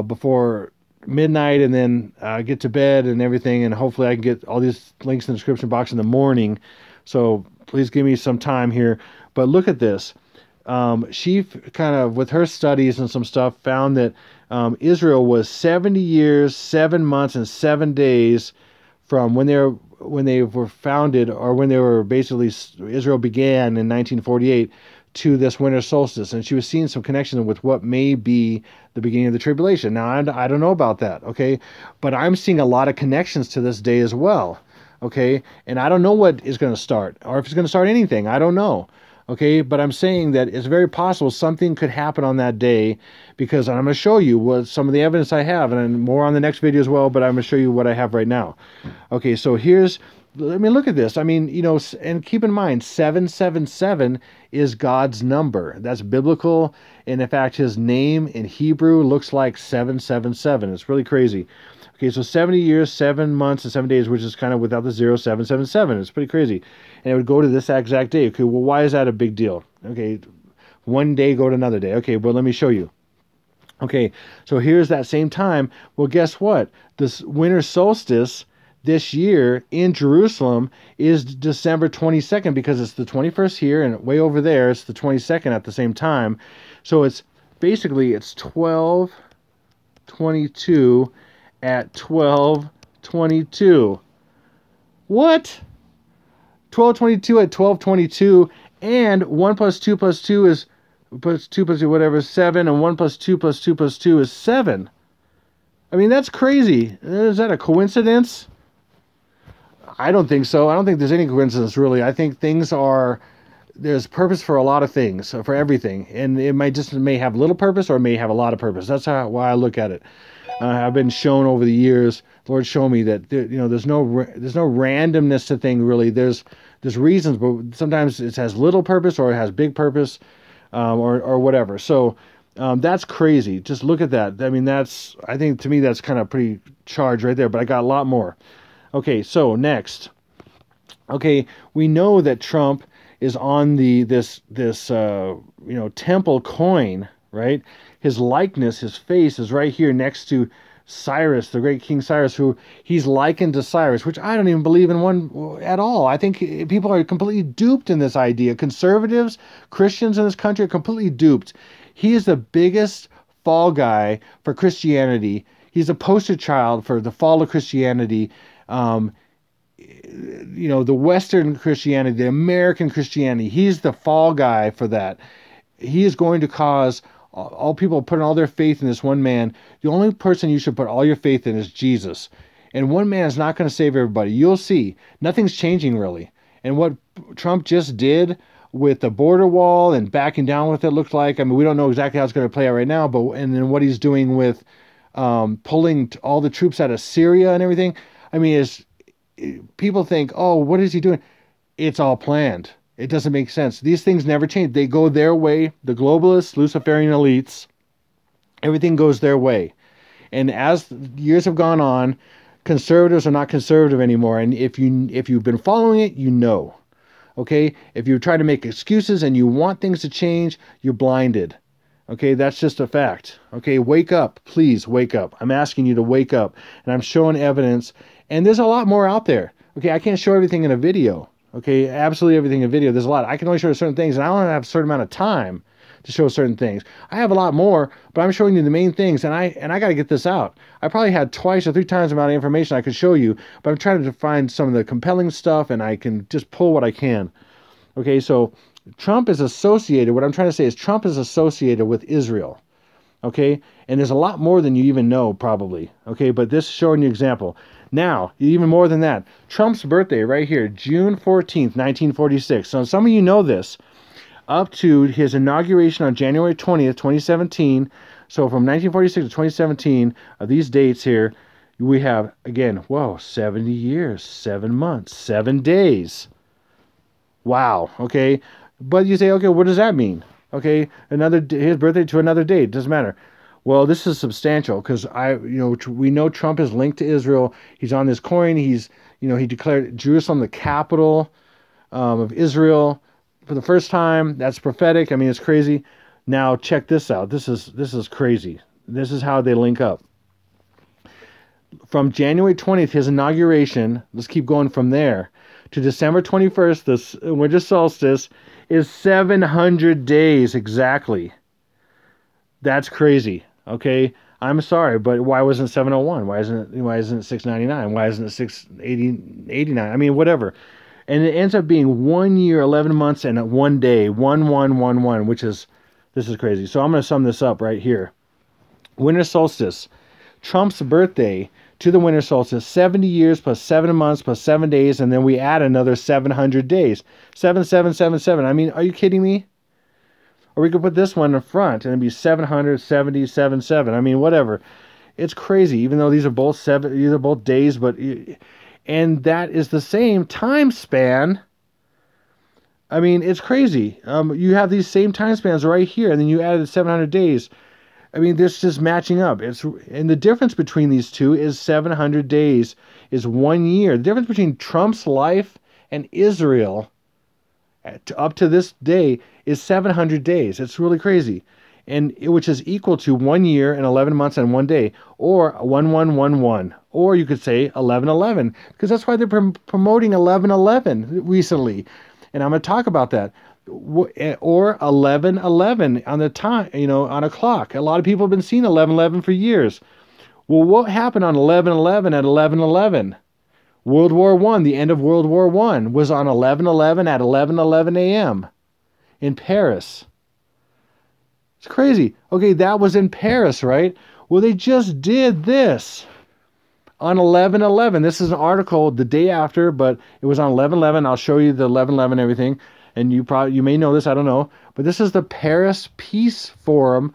before midnight, and then get to bed and everything, and hopefully I can get all these links in the description box in the morning. So please give me some time here. But look at this. She kind of, with her studies and some stuff, found that Israel was 70 years, 7 months, and 7 days from when they were founded, or when they were basically, Israel began in 1948, to this winter solstice. And she was seeing some connection with what may be the beginning of the tribulation. Now, I don't know about that, okay? But I'm seeing a lot of connections to this day as well, okay? And I don't know what is going to start, or if it's going to start anything. I don't know, okay? But I'm saying that it's very possible something could happen on that day, because I'm going to show you what some of the evidence I have, and more on the next video as well, but I'm going to show you what I have right now. Okay, so look at this. And keep in mind, 777 is God's number. That's biblical. And in fact, his name in Hebrew looks like 777. It's really crazy. Okay, so 70 years, 7 months, and 7 days, which is kind of without the 0, 777. It's pretty crazy. And it would go to this exact day. Okay, well, why is that a big deal? Okay, one day go to another day. Okay, well, let me show you. Okay, so here's that same time. Well, guess what? This winter solstice this year in Jerusalem is December 22nd, because it's the 21st here, and way over there it's the 22nd at the same time. So it's 12:22 at 12:22. What? 12:22 at 12:22, and 1 plus 2 plus 2 is plus 2 plus 2, whatever, 7, and 1 plus 2 plus 2 plus 2 is 7. That's crazy. Is that a coincidence? I don't think so. I don't think there's any coincidence, really. I think there's purpose for a lot of things, for everything. And it may have little purpose, or it may have a lot of purpose. That's why I look at it. I've been shown over the years, the Lord showed me that there's no randomness to things, really. There's reasons, but sometimes it has little purpose, or it has big purpose, or whatever. So that's crazy. Just look at that. I think to me that's kind of pretty charged right there, but I got a lot more. Okay, so next. Okay, we know that Trump is on this temple coin, right? His likeness, his face is right here next to Cyrus, the great King Cyrus, who he's likened to Cyrus, which I don't even believe in one at all. I think people are completely duped in this idea. Conservatives, Christians in this country are completely duped. He is the biggest fall guy for Christianity. He's a poster child for the fall of Christianity. The Western Christianity, the American Christianity. He's the fall guy for that. He is going to cause all people putting all their faith in this one man. The only person you should put all your faith in is Jesus. And one man is not going to save everybody. You'll see. Nothing's changing really. And what Trump just did with the border wall and backing down with it looks like, I mean, we don't know exactly how it's going to play out right now, and then what he's doing with pulling all the troops out of Syria and everything. I mean, people think, oh, what is he doing? It's all planned. It doesn't make sense. These things never change. They go their way. The globalists, Luciferian elites, everything goes their way. And as years have gone on, conservatives are not conservative anymore. And if you've been following it, you know. Okay? If you're trying to make excuses and you want things to change, you're blinded. Okay? That's just a fact. Okay? Wake up. Please wake up. I'm asking you to wake up. And I'm showing evidence. And there's a lot more out there. Okay? I can't show everything in a video. Okay, absolutely everything in video. There's a lot. I can only show certain things, and I don't have a certain amount of time to show certain things. I have a lot more, but I'm showing you the main things, and I got to get this out. I probably had twice or three times the amount of information I could show you, but I'm trying to find some of the compelling stuff, and I can just pull what I can. Okay, so Trump is associated, what I'm trying to say is Trump is associated with Israel. Okay, and there's a lot more than you even know, probably. Okay, but this is showing you an example. Now, even more than that, Trump's birthday right here, June 14th, 1946. So some of you know this. Up to his inauguration on January 20th, 2017. So from 1946 to 2017, these dates here, we have, again, 70 years, 7 months, 7 days. Wow, okay. But you say, okay, what does that mean? Okay, his birthday to another date, doesn't matter. Well, this is substantial because we know Trump is linked to Israel. He's on this coin. He declared Jerusalem the capital of Israel for the first time. That's prophetic. I mean, it's crazy. Now check this out. This is crazy. This is how they link up. From January 20th, his inauguration. Let's keep going from there to December 21st. This winter solstice is 700 days exactly. That's crazy. Okay, I'm sorry, but why wasn't it 701? Why isn't it 699? Why isn't it 689? I mean, whatever. And it ends up being 1 year, 11 months, and 1 day, 1111, this is crazy. So I'm going to sum this up right here. Winter solstice, Trump's birthday to the winter solstice, 70 years plus 7 months plus 7 days, and then we add another 700 days. 7777. I mean, are you kidding me? Or we could put this one in front and it'd be 777. I mean, whatever. It's crazy, even though these are both days, and that is the same time span. I mean, it's crazy. You have these same time spans right here, and then you added 700 days. I mean, this is just matching up. And the difference between these two is 700 days is 1 year. The difference between Trump's life and Israel up to this day is 700 days. It's really crazy. And which is equal to 1 year and 11 months and 1 day, or 1111, or you could say 1111, because that's why they're promoting 1111 recently. And I'm going to talk about that. Or 1111 on the time, on a clock. A lot of people have been seeing 1111 for years. Well, what happened on 1111 at 1111? World War I, the end of World War I, was on 11/11 at 11:11 a.m. in Paris. It's crazy. Okay, that was in Paris, right? Well, they just did this on 11/11. This is an article the day after, but it was on 11/11. I'll show you the 11/11 everything, and you may know this, I don't know, but this is the Paris Peace Forum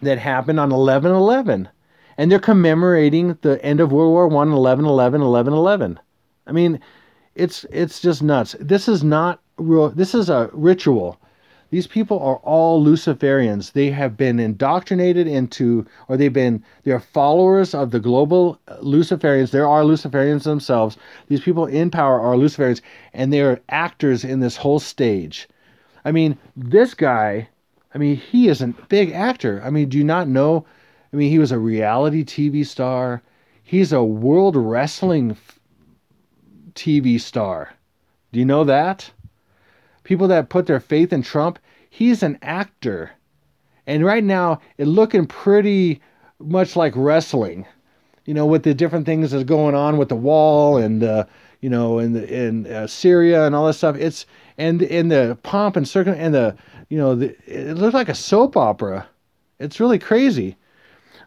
that happened on 11/11. And they're commemorating the end of World War I, 11/11. I mean, it's just nuts. This is not real. This is a ritual. These people are all Luciferians. They have been indoctrinated into, or they're followers of the global Luciferians. There are Luciferians themselves. These people in power are Luciferians, and they are actors in this whole stage. I mean, this guy, he is a big actor. I mean, do you not know? I mean, he was a reality TV star. He's a world wrestling TV star. Do you know that? People that put their faith in Trump, he's an actor. And right now, it's looking pretty much like wrestling, with the different things that's going on with the wall and in Syria and all that stuff. It's and in the pomp and circumstance and it looks like a soap opera. It's really crazy.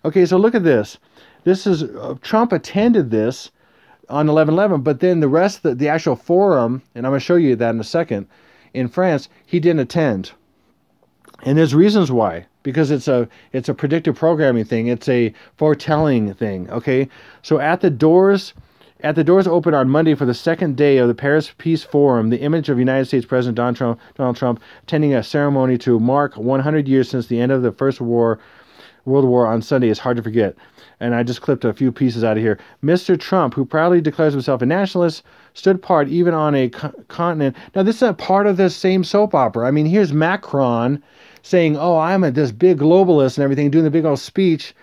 Okay, so look at this. This is Trump attended this on 11/11, but then the rest of the actual forum, and I'm going to show you that in a second, in France, he didn't attend. And there's reasons why. Because it's a predictive programming thing. It's a foretelling thing. Okay, so at the doors open on Monday for the second day of the Paris Peace Forum, the image of United States President Donald Trump attending a ceremony to mark 100 years since the end of the First World War on Sunday is hard to forget. And I just clipped a few pieces out of here. Mr. Trump, who proudly declares himself a nationalist, stood apart even on a continent. Now, this is a part of the same soap opera. I mean, here's Macron saying, oh, I'm this big globalist and everything, doing the big old speech.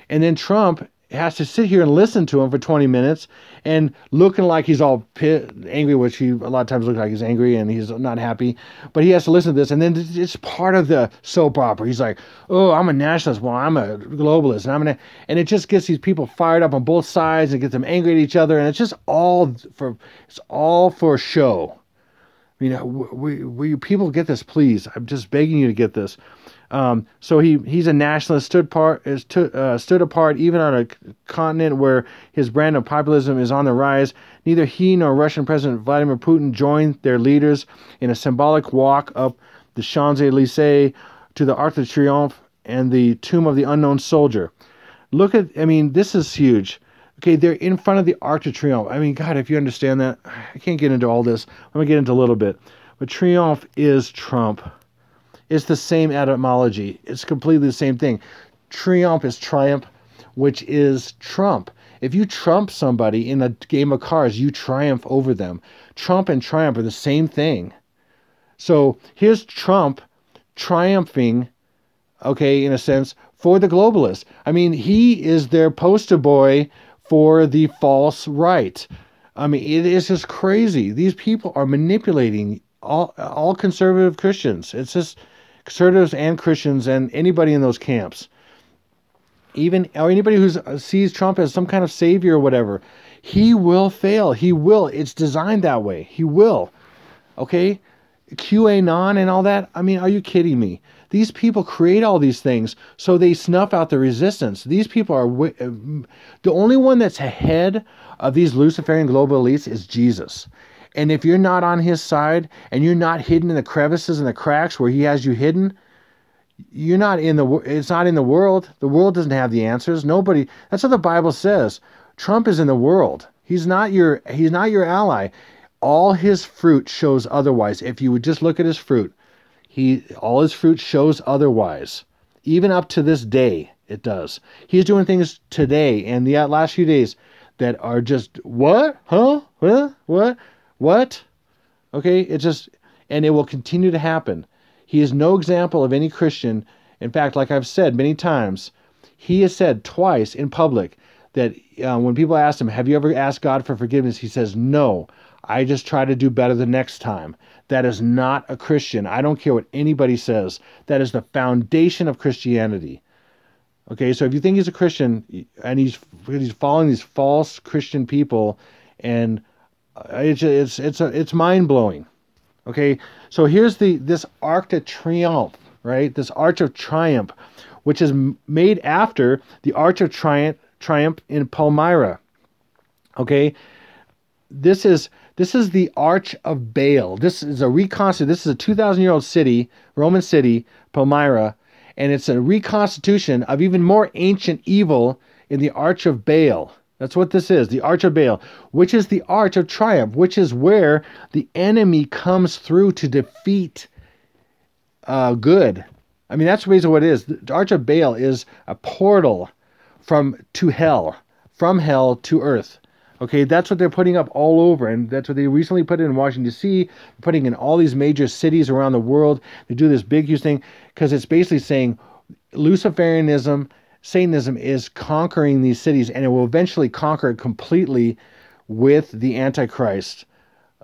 And then Trump has to sit here and listen to him for 20 minutes and looking like he's all angry, which he a lot of times looks like he's angry and he's not happy. But he has to listen to this. And then it's part of the soap opera. He's like, oh, I'm a nationalist. Well, I'm a globalist. And it just gets these people fired up on both sides and gets them angry at each other. And it's just all for show. We people get this, please. I'm just begging you to get this. So he's a nationalist, stood apart even on a continent where his brand of populism is on the rise. Neither he nor Russian President Vladimir Putin joined their leaders in a symbolic walk up the Champs-Élysées to the Arc de Triomphe and the Tomb of the Unknown Soldier. This is huge. Okay, they're in front of the Arc de Triomphe. I mean, God, if you understand that, I can't get into all this. I'm going to get into a little bit. But Triomphe is Trump. It's the same etymology. It's completely the same thing. Triomphe is triumph, which is Trump. If you trump somebody in a game of cards, you triumph over them. Trump and triumph are the same thing. So here's Trump triumphing, okay, in a sense, for the globalists. I mean, he is their poster boy for the false right. I mean, it is just crazy. These people are manipulating all conservative Christians. It's just conservatives and Christians and anybody in those camps. Or anybody who sees Trump as some kind of savior or whatever. He will fail. He will. It's designed that way. He will. Okay? QAnon and all that. I mean, are you kidding me? These people create all these things so they snuff out the resistance. These people are the only one that's ahead of these Luciferian global elites is Jesus. And if you're not on his side and you're not hidden in the crevices and the cracks where he has you hidden, you're not in it's not in the world. The world doesn't have the answers. Nobody. That's what the Bible says. Trump is in the world. He's not your ally. All his fruit shows otherwise. If you would just look at his fruit, all his fruit shows otherwise. Even up to this day, it does. He's doing things today and the last few days that are just, what? Huh? What? Okay, and it will continue to happen. He is no example of any Christian. In fact, like I've said many times, he has said twice in public that when people ask him, have you ever asked God for forgiveness? He says, no, I just try to do better the next time. That is not a Christian. I don't care what anybody says. That is the foundation of Christianity. Okay, so if you think he's a Christian and he's following these false Christian people, and it's mind blowing. Okay, so here's this Arc de Triomphe, right? This Arch of Triumph, which is made after the Arch of Triumph in Palmyra. Okay, this is the Arch of Baal. This is a reconstitution. This is a 2,000-year-old city, Roman city, Palmyra, and it's a reconstitution of even more ancient evil in the Arch of Baal. That's what this is, the Arch of Baal, which is the Arch of Triumph, which is where the enemy comes through to defeat good. I mean, that's basically what it is. The Arch of Baal is a portal from hell to earth. Okay, that's what they're putting up all over, and that's what they recently put in Washington, D.C., putting in all these major cities around the world. They do this big, huge thing, because it's basically saying Luciferianism, Satanism is conquering these cities, and it will eventually conquer it completely with the Antichrist,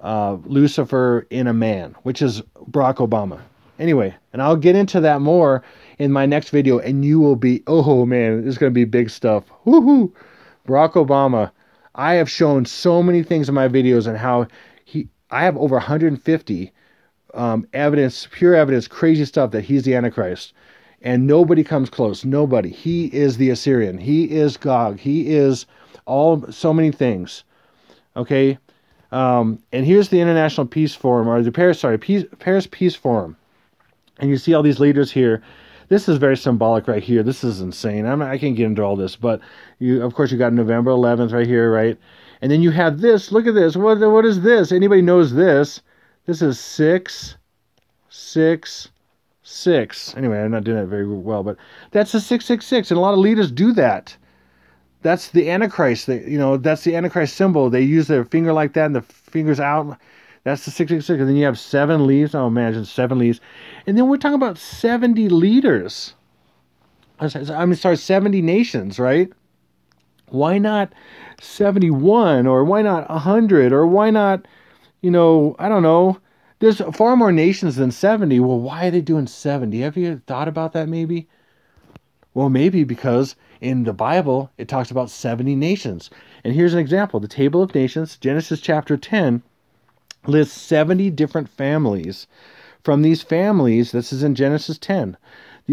Lucifer in a man, which is Barack Obama. Anyway, and I'll get into that more in my next video, and you will be, oh man, this is going to be big stuff. Woohoo! Barack Obama. I have shown so many things in my videos on how I have over 150 evidence, pure evidence, crazy stuff that he's the Antichrist. And nobody comes close. Nobody. He is the Assyrian. He is Gog. He is so many things. Okay? And here's the International Peace Forum, or the Paris Peace Forum. And you see all these leaders here. This is very symbolic right here. This is insane. I can't get into all this, but of course, you got November 11th right here, right? And then you have this. Look at this. What is this? Anybody knows this? This is 666. Anyway, I'm not doing it very well, but that's a 666, and a lot of leaders do that. That's the Antichrist. That's the Antichrist symbol. They use their finger like that, and the finger's out. That's the 666. And then you have 7 leaves. Oh, imagine 7 leaves. And then we're talking about 70 leaders. 70 nations, right? Why not 71? Or why not 100? Or why not, I don't know. There's far more nations than 70. Well, why are they doing 70? Have you thought about that maybe? Well, maybe because in the Bible, it talks about 70 nations. And here's an example. The Table of Nations, Genesis chapter 10, lists 70 different families. From these families, this is in Genesis 10,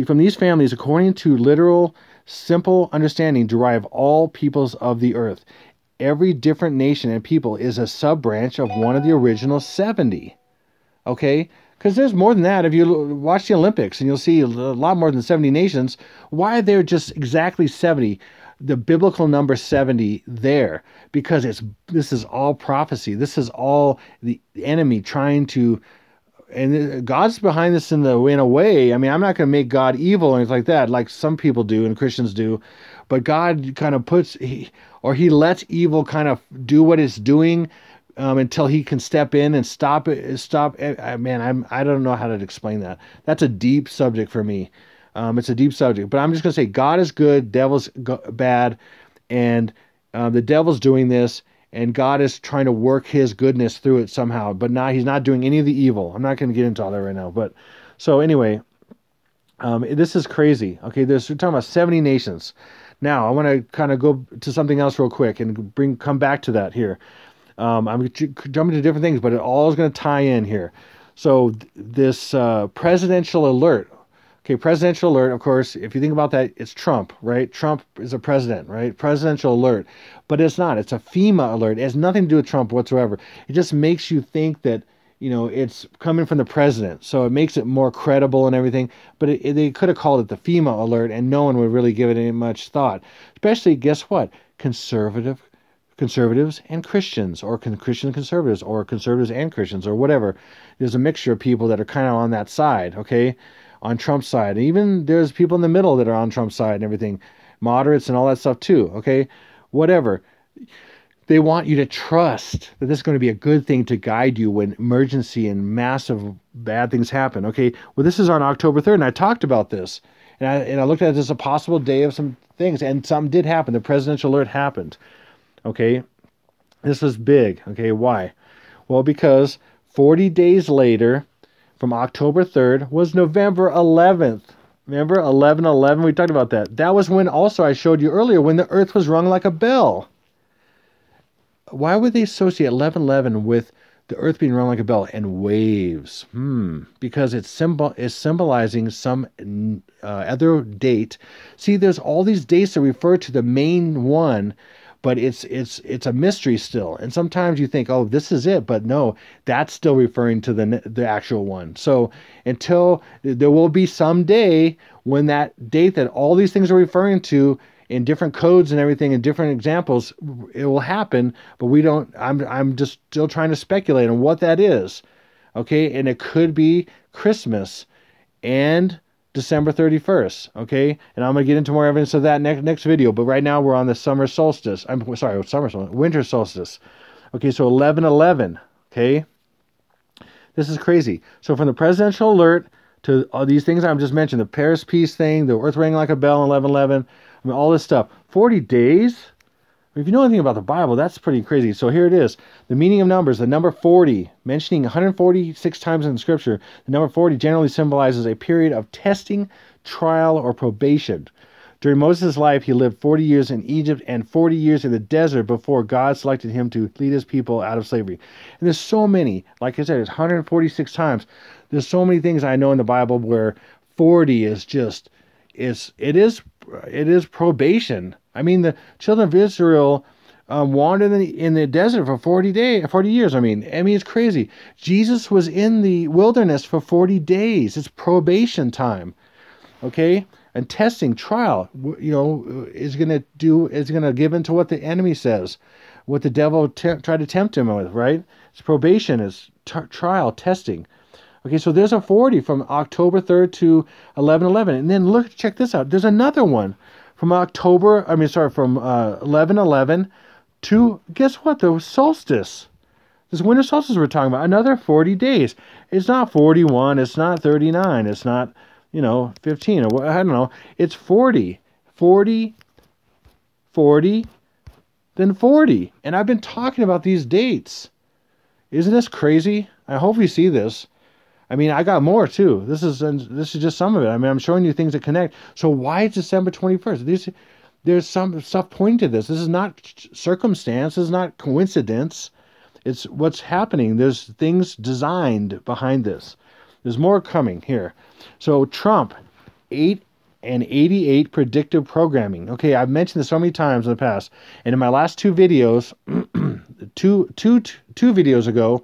from these families, according to literal, simple understanding, derive all peoples of the earth. Every different nation and people is a sub-branch of one of the original 70. Okay? Because there's more than that. If you watch the Olympics and you'll see a lot more than 70 nations, why are there just exactly 70? The biblical number 70 there, because this is all prophecy. This is all the enemy trying to, and God's behind this in a way. I mean, I'm not going to make God evil or anything like that, like some people do and Christians do, but God kind of he lets evil kind of do what it's doing until he can step in and stop it. Man, I don't know how to explain that. That's a deep subject for me. It's a deep subject, but I'm just going to say God is good, devil's bad, and the devil's doing this, and God is trying to work his goodness through it somehow, but he's not doing any of the evil. I'm not going to get into all that right now, but so anyway, this is crazy. Okay, we're talking about 70 nations. Now, I want to kind of go to something else real quick and come back to that here. I'm jumping to different things, but it all is going to tie in here. So this presidential alert. Okay, presidential alert, of course, if you think about that, it's Trump, right? Trump is a president, right? Presidential alert. But it's not. It's a FEMA alert. It has nothing to do with Trump whatsoever. It just makes you think that, it's coming from the president. So it makes it more credible and everything. But they could have called it the FEMA alert, and no one would really give it any much thought. Especially, guess what? Conservatives and Christians, or Christian conservatives, or conservatives and Christians, or whatever. There's a mixture of people that are kind of on that side, okay? On Trump's side. And even there's people in the middle that are on Trump's side and everything. Moderates and all that stuff too, okay? Whatever. They want you to trust that this is going to be a good thing to guide you when emergency and massive bad things happen, okay? Well, this is on October 3rd, and I talked about this. And I looked at it as a possible day of some things, and something did happen. The presidential alert happened, okay? This was big, okay? Why? Well, because 40 days later, from October 3rd, was November 11th. Remember, 11/11? We talked about that. That was when also I showed you earlier when the earth was rung like a bell. Why would they associate 11/11 with the earth being rung like a bell and waves? Because it's symbolizing some other date. See, there's all these dates that refer to the main one, but it's a mystery still. And sometimes you think, oh, this is it, but no, that's still referring to the actual one. So until there will be some day when that date that all these things are referring to in different codes and everything and different examples, it will happen, but we don't. I'm just still trying to speculate on what that is. Okay, and it could be Christmas and December 31st, okay? And I'm going to get into more evidence of that next video, but right now we're on the winter solstice. Okay, so 11/11, okay? This is crazy. So from the presidential alert to all these things I've just mentioned, the Paris peace thing, the earth rang like a bell in 11:11, I mean, all this stuff. 40 days? If you know anything about the Bible, that's pretty crazy. So here it is. The meaning of numbers, the number 40, mentioning 146 times in Scripture, the number 40 generally symbolizes a period of testing, trial, or probation. During Moses' life, he lived 40 years in Egypt and 40 years in the desert before God selected him to lead his people out of slavery. And there's so many, like I said, it's 146 times. There's so many things I know in the Bible where 40 is just, it is probation. I mean, the children of Israel wandered in the desert for 40 years. I mean, it's crazy. Jesus was in the wilderness for 40 days. It's probation time. Okay? And testing, trial, is going to give into what the enemy says, what the devil tried to tempt him with, right? It's probation, is trial, testing. Okay, so there's a 40 from October 3rd to 11/11. And then check this out. There's another one from from 11/11 to, guess what? The solstice. This winter solstice we're talking about, another 40 days. It's not 41, it's not 39, it's not 15, or I don't know. It's 40, 40, 40, then 40. And I've been talking about these dates. Isn't this crazy? I hope you see this. I mean, I got more too. This is just some of it. I mean, I'm showing you things that connect. So why it's December 21st? There's some stuff pointing to this. This is not circumstance. This is not coincidence. It's what's happening. There's things designed behind this. There's more coming here. So Trump, 8 and 88 predictive programming. Okay, I've mentioned this so many times in the past. And in my last two videos, two videos ago,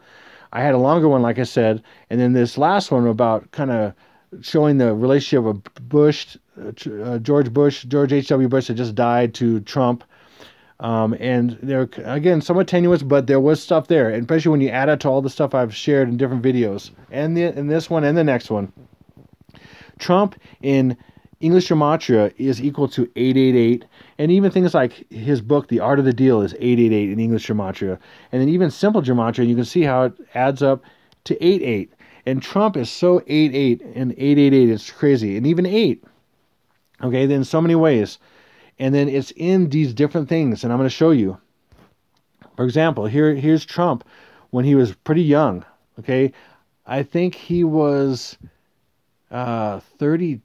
I had a longer one, like I said. And then this last one about kind of showing the relationship of George H.W. Bush that just died, to Trump. And they're, again, somewhat tenuous, but there was stuff there, and especially when you add it to all the stuff I've shared in different videos, and in this one and the next one. Trump in English gematria is equal to 888, and even things like his book, The Art of the Deal, is 888 in English gematria, and then even simple gematria, you can see how it adds up to 88, and Trump is so 88 and 888, it's crazy, and even 8, okay, then in so many ways. And then it's in these different things, and I'm going to show you. For example, here's Trump when he was pretty young. Okay, I think he was 32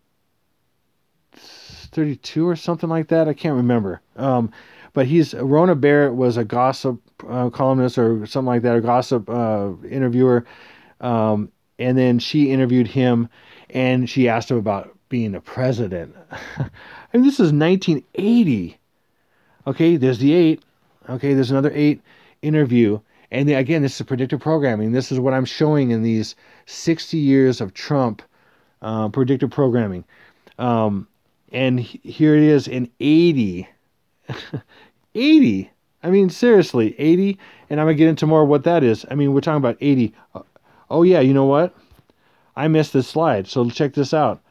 or something like that. I can't remember. But Rona Barrett was a gossip columnist or something like that, a gossip interviewer. And then she interviewed him, and she asked him about being a president. And this is 1980. Okay, there's the 8. Okay, there's another 8 interview. And then, again, this is predictive programming. This is what I'm showing in these 60 years of Trump predictive programming. And here it is in 80. 80. I mean, seriously, 80. And I'm going to get into more of what that is. I mean, we're talking about 80. Oh, yeah, you know what? I missed this slide. So check this out.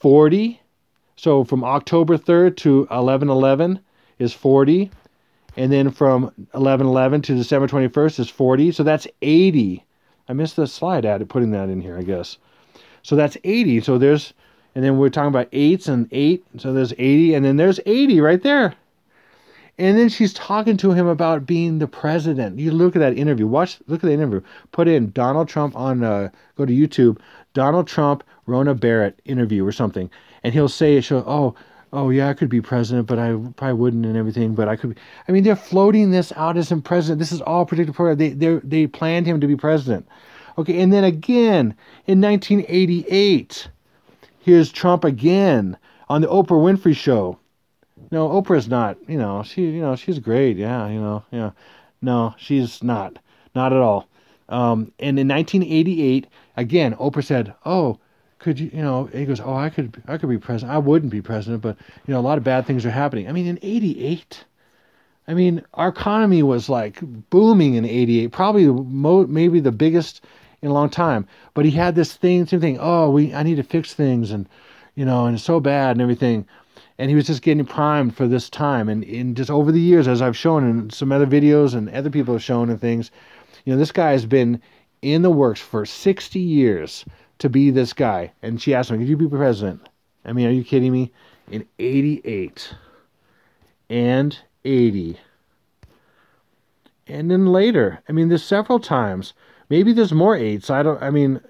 40. So from October 3rd to 11/11 is 40. And then from 11/11 to December 21st is 40. So that's 80. I missed the slide putting that in here, I guess. So that's 80. So and then we're talking about 8s and 8. So there's 80. And then there's 80 right there. And then she's talking to him about being the president. You look at that interview. Look at the interview. Put in Donald Trump on, go to YouTube, Donald Trump, Rona Barrett interview or something. And he'll say, oh yeah, I could be president, but I probably wouldn't and everything, but I could be. I mean, they're floating this out as him president. This is all predictive program. They planned him to be president. Okay, and then again, in 1988, here's Trump again on the Oprah Winfrey Show. No, Oprah's not, she's great, yeah. No, she's not at all. And in 1988, again, Oprah said, oh, could you, he goes, oh, I could be president. I wouldn't be president, but, a lot of bad things are happening. I mean, in 88, our economy was like booming in 88, probably maybe the biggest in a long time. But he had this same thing, I need to fix things, and, and it's so bad and everything. And he was just getting primed for this time. And in just over the years, as I've shown in some other videos and other people have shown and things, this guy has been in the works for 60 years to be this guy. And she asked me, could you be president? I mean, are you kidding me? In 88 and 80. And then later, I mean, there's several times. Maybe there's more eights. I mean,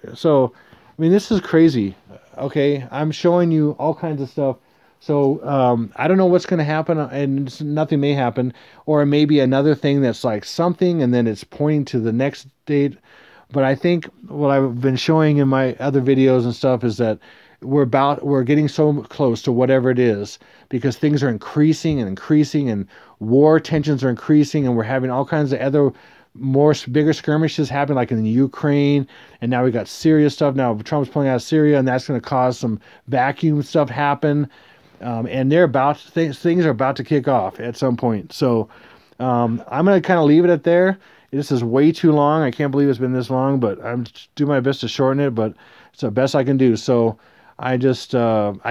this is crazy. Okay, I'm showing you all kinds of stuff. So I don't know what's going to happen, and nothing may happen, or maybe another thing that's like something, and then it's pointing to the next date. But I think what I've been showing in my other videos and stuff is that we're getting so close to whatever it is, because things are increasing and increasing, and war tensions are increasing, and we're having all kinds of other bigger skirmishes happen, like in the Ukraine, and now we got Syria stuff. Now Trump's pulling out of Syria, and that's going to cause some vacuum stuff happen, and things are about to kick off at some point. So I'm going to kind of leave it at there. This is way too long. I can't believe it's been this long, but I'm doing my best to shorten it, but it's the best I can do. So I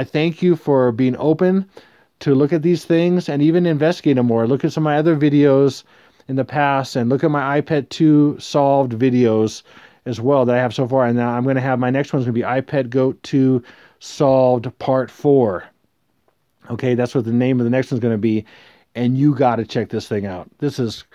thank you for being open to look at these things and even investigate them more. Look at some of my other videos in the past, and look at my iPad 2 solved videos as well that I have so far. And now I'm going to have, my next one's going to be Jkbugout 2 solved part 4. Okay, that's what the name of the next one's going to be. And you got to check this thing out. There's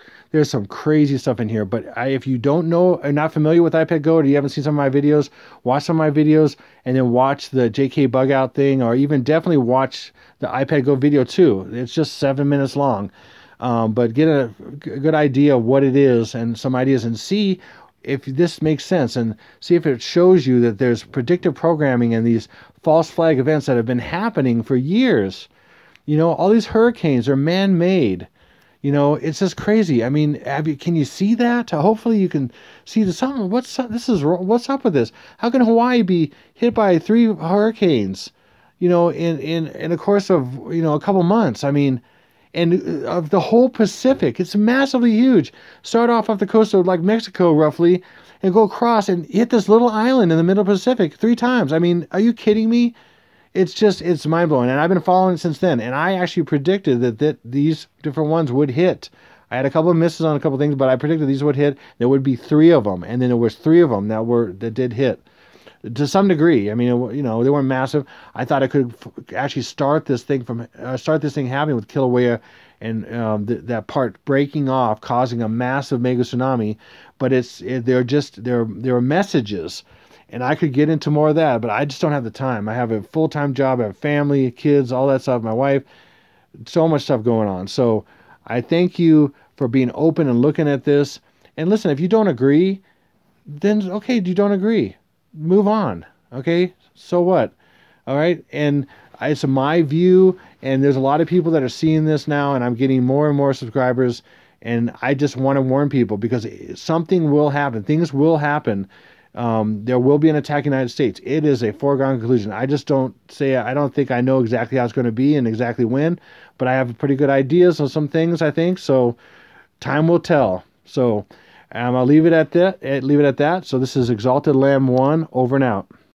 some crazy stuff in here. But if you don't know or not familiar with Jkbugout, or you haven't seen some of my videos, watch some of my videos, and then watch the Jkbugout thing, or even definitely watch the Jkbugout video too. It's just 7 minutes long. But get a good idea of what it is and some ideas, and see if this makes sense, and see if it shows you that there's predictive programming and these false flag events that have been happening for years. All these hurricanes are man-made. It's just crazy. I mean, can you see that? Hopefully you can see something. What's up with this? How can Hawaii be hit by 3 hurricanes, in the course of, a couple months? I mean, and of the whole Pacific, it's massively huge. Start off the coast of like Mexico roughly, and go across and hit this little island in the middle Pacific 3 times. I mean, are you kidding me? It's mind-blowing, and I've been following it since then, and I actually predicted that these different ones would hit. I had a couple of misses on a couple of things, but I predicted these would hit. There would be 3 of them, and then there was 3 of them that did hit to some degree. I mean, they weren't massive. I thought I could actually start this thing happening with Kilauea, and that part breaking off, causing a massive mega-tsunami. But they're messages. And I could get into more of that, but I just don't have the time. I have a full-time job, I have family, kids, all that stuff, my wife, so much stuff going on. So I thank you for being open and looking at this. And listen, if you don't agree, then okay, you don't agree. Move on, okay? So what? All right? And it's my view, and there's a lot of people that are seeing this now, and I'm getting more and more subscribers, and I just want to warn people, because something will happen. Things will happen. There will be an attack in the United States. It is a foregone conclusion. I don't think I know exactly how it's going to be and exactly when, but I have pretty good ideas on some things, I think. So time will tell. So I'll leave it at that. So this is Exalted Lamb 1, over and out.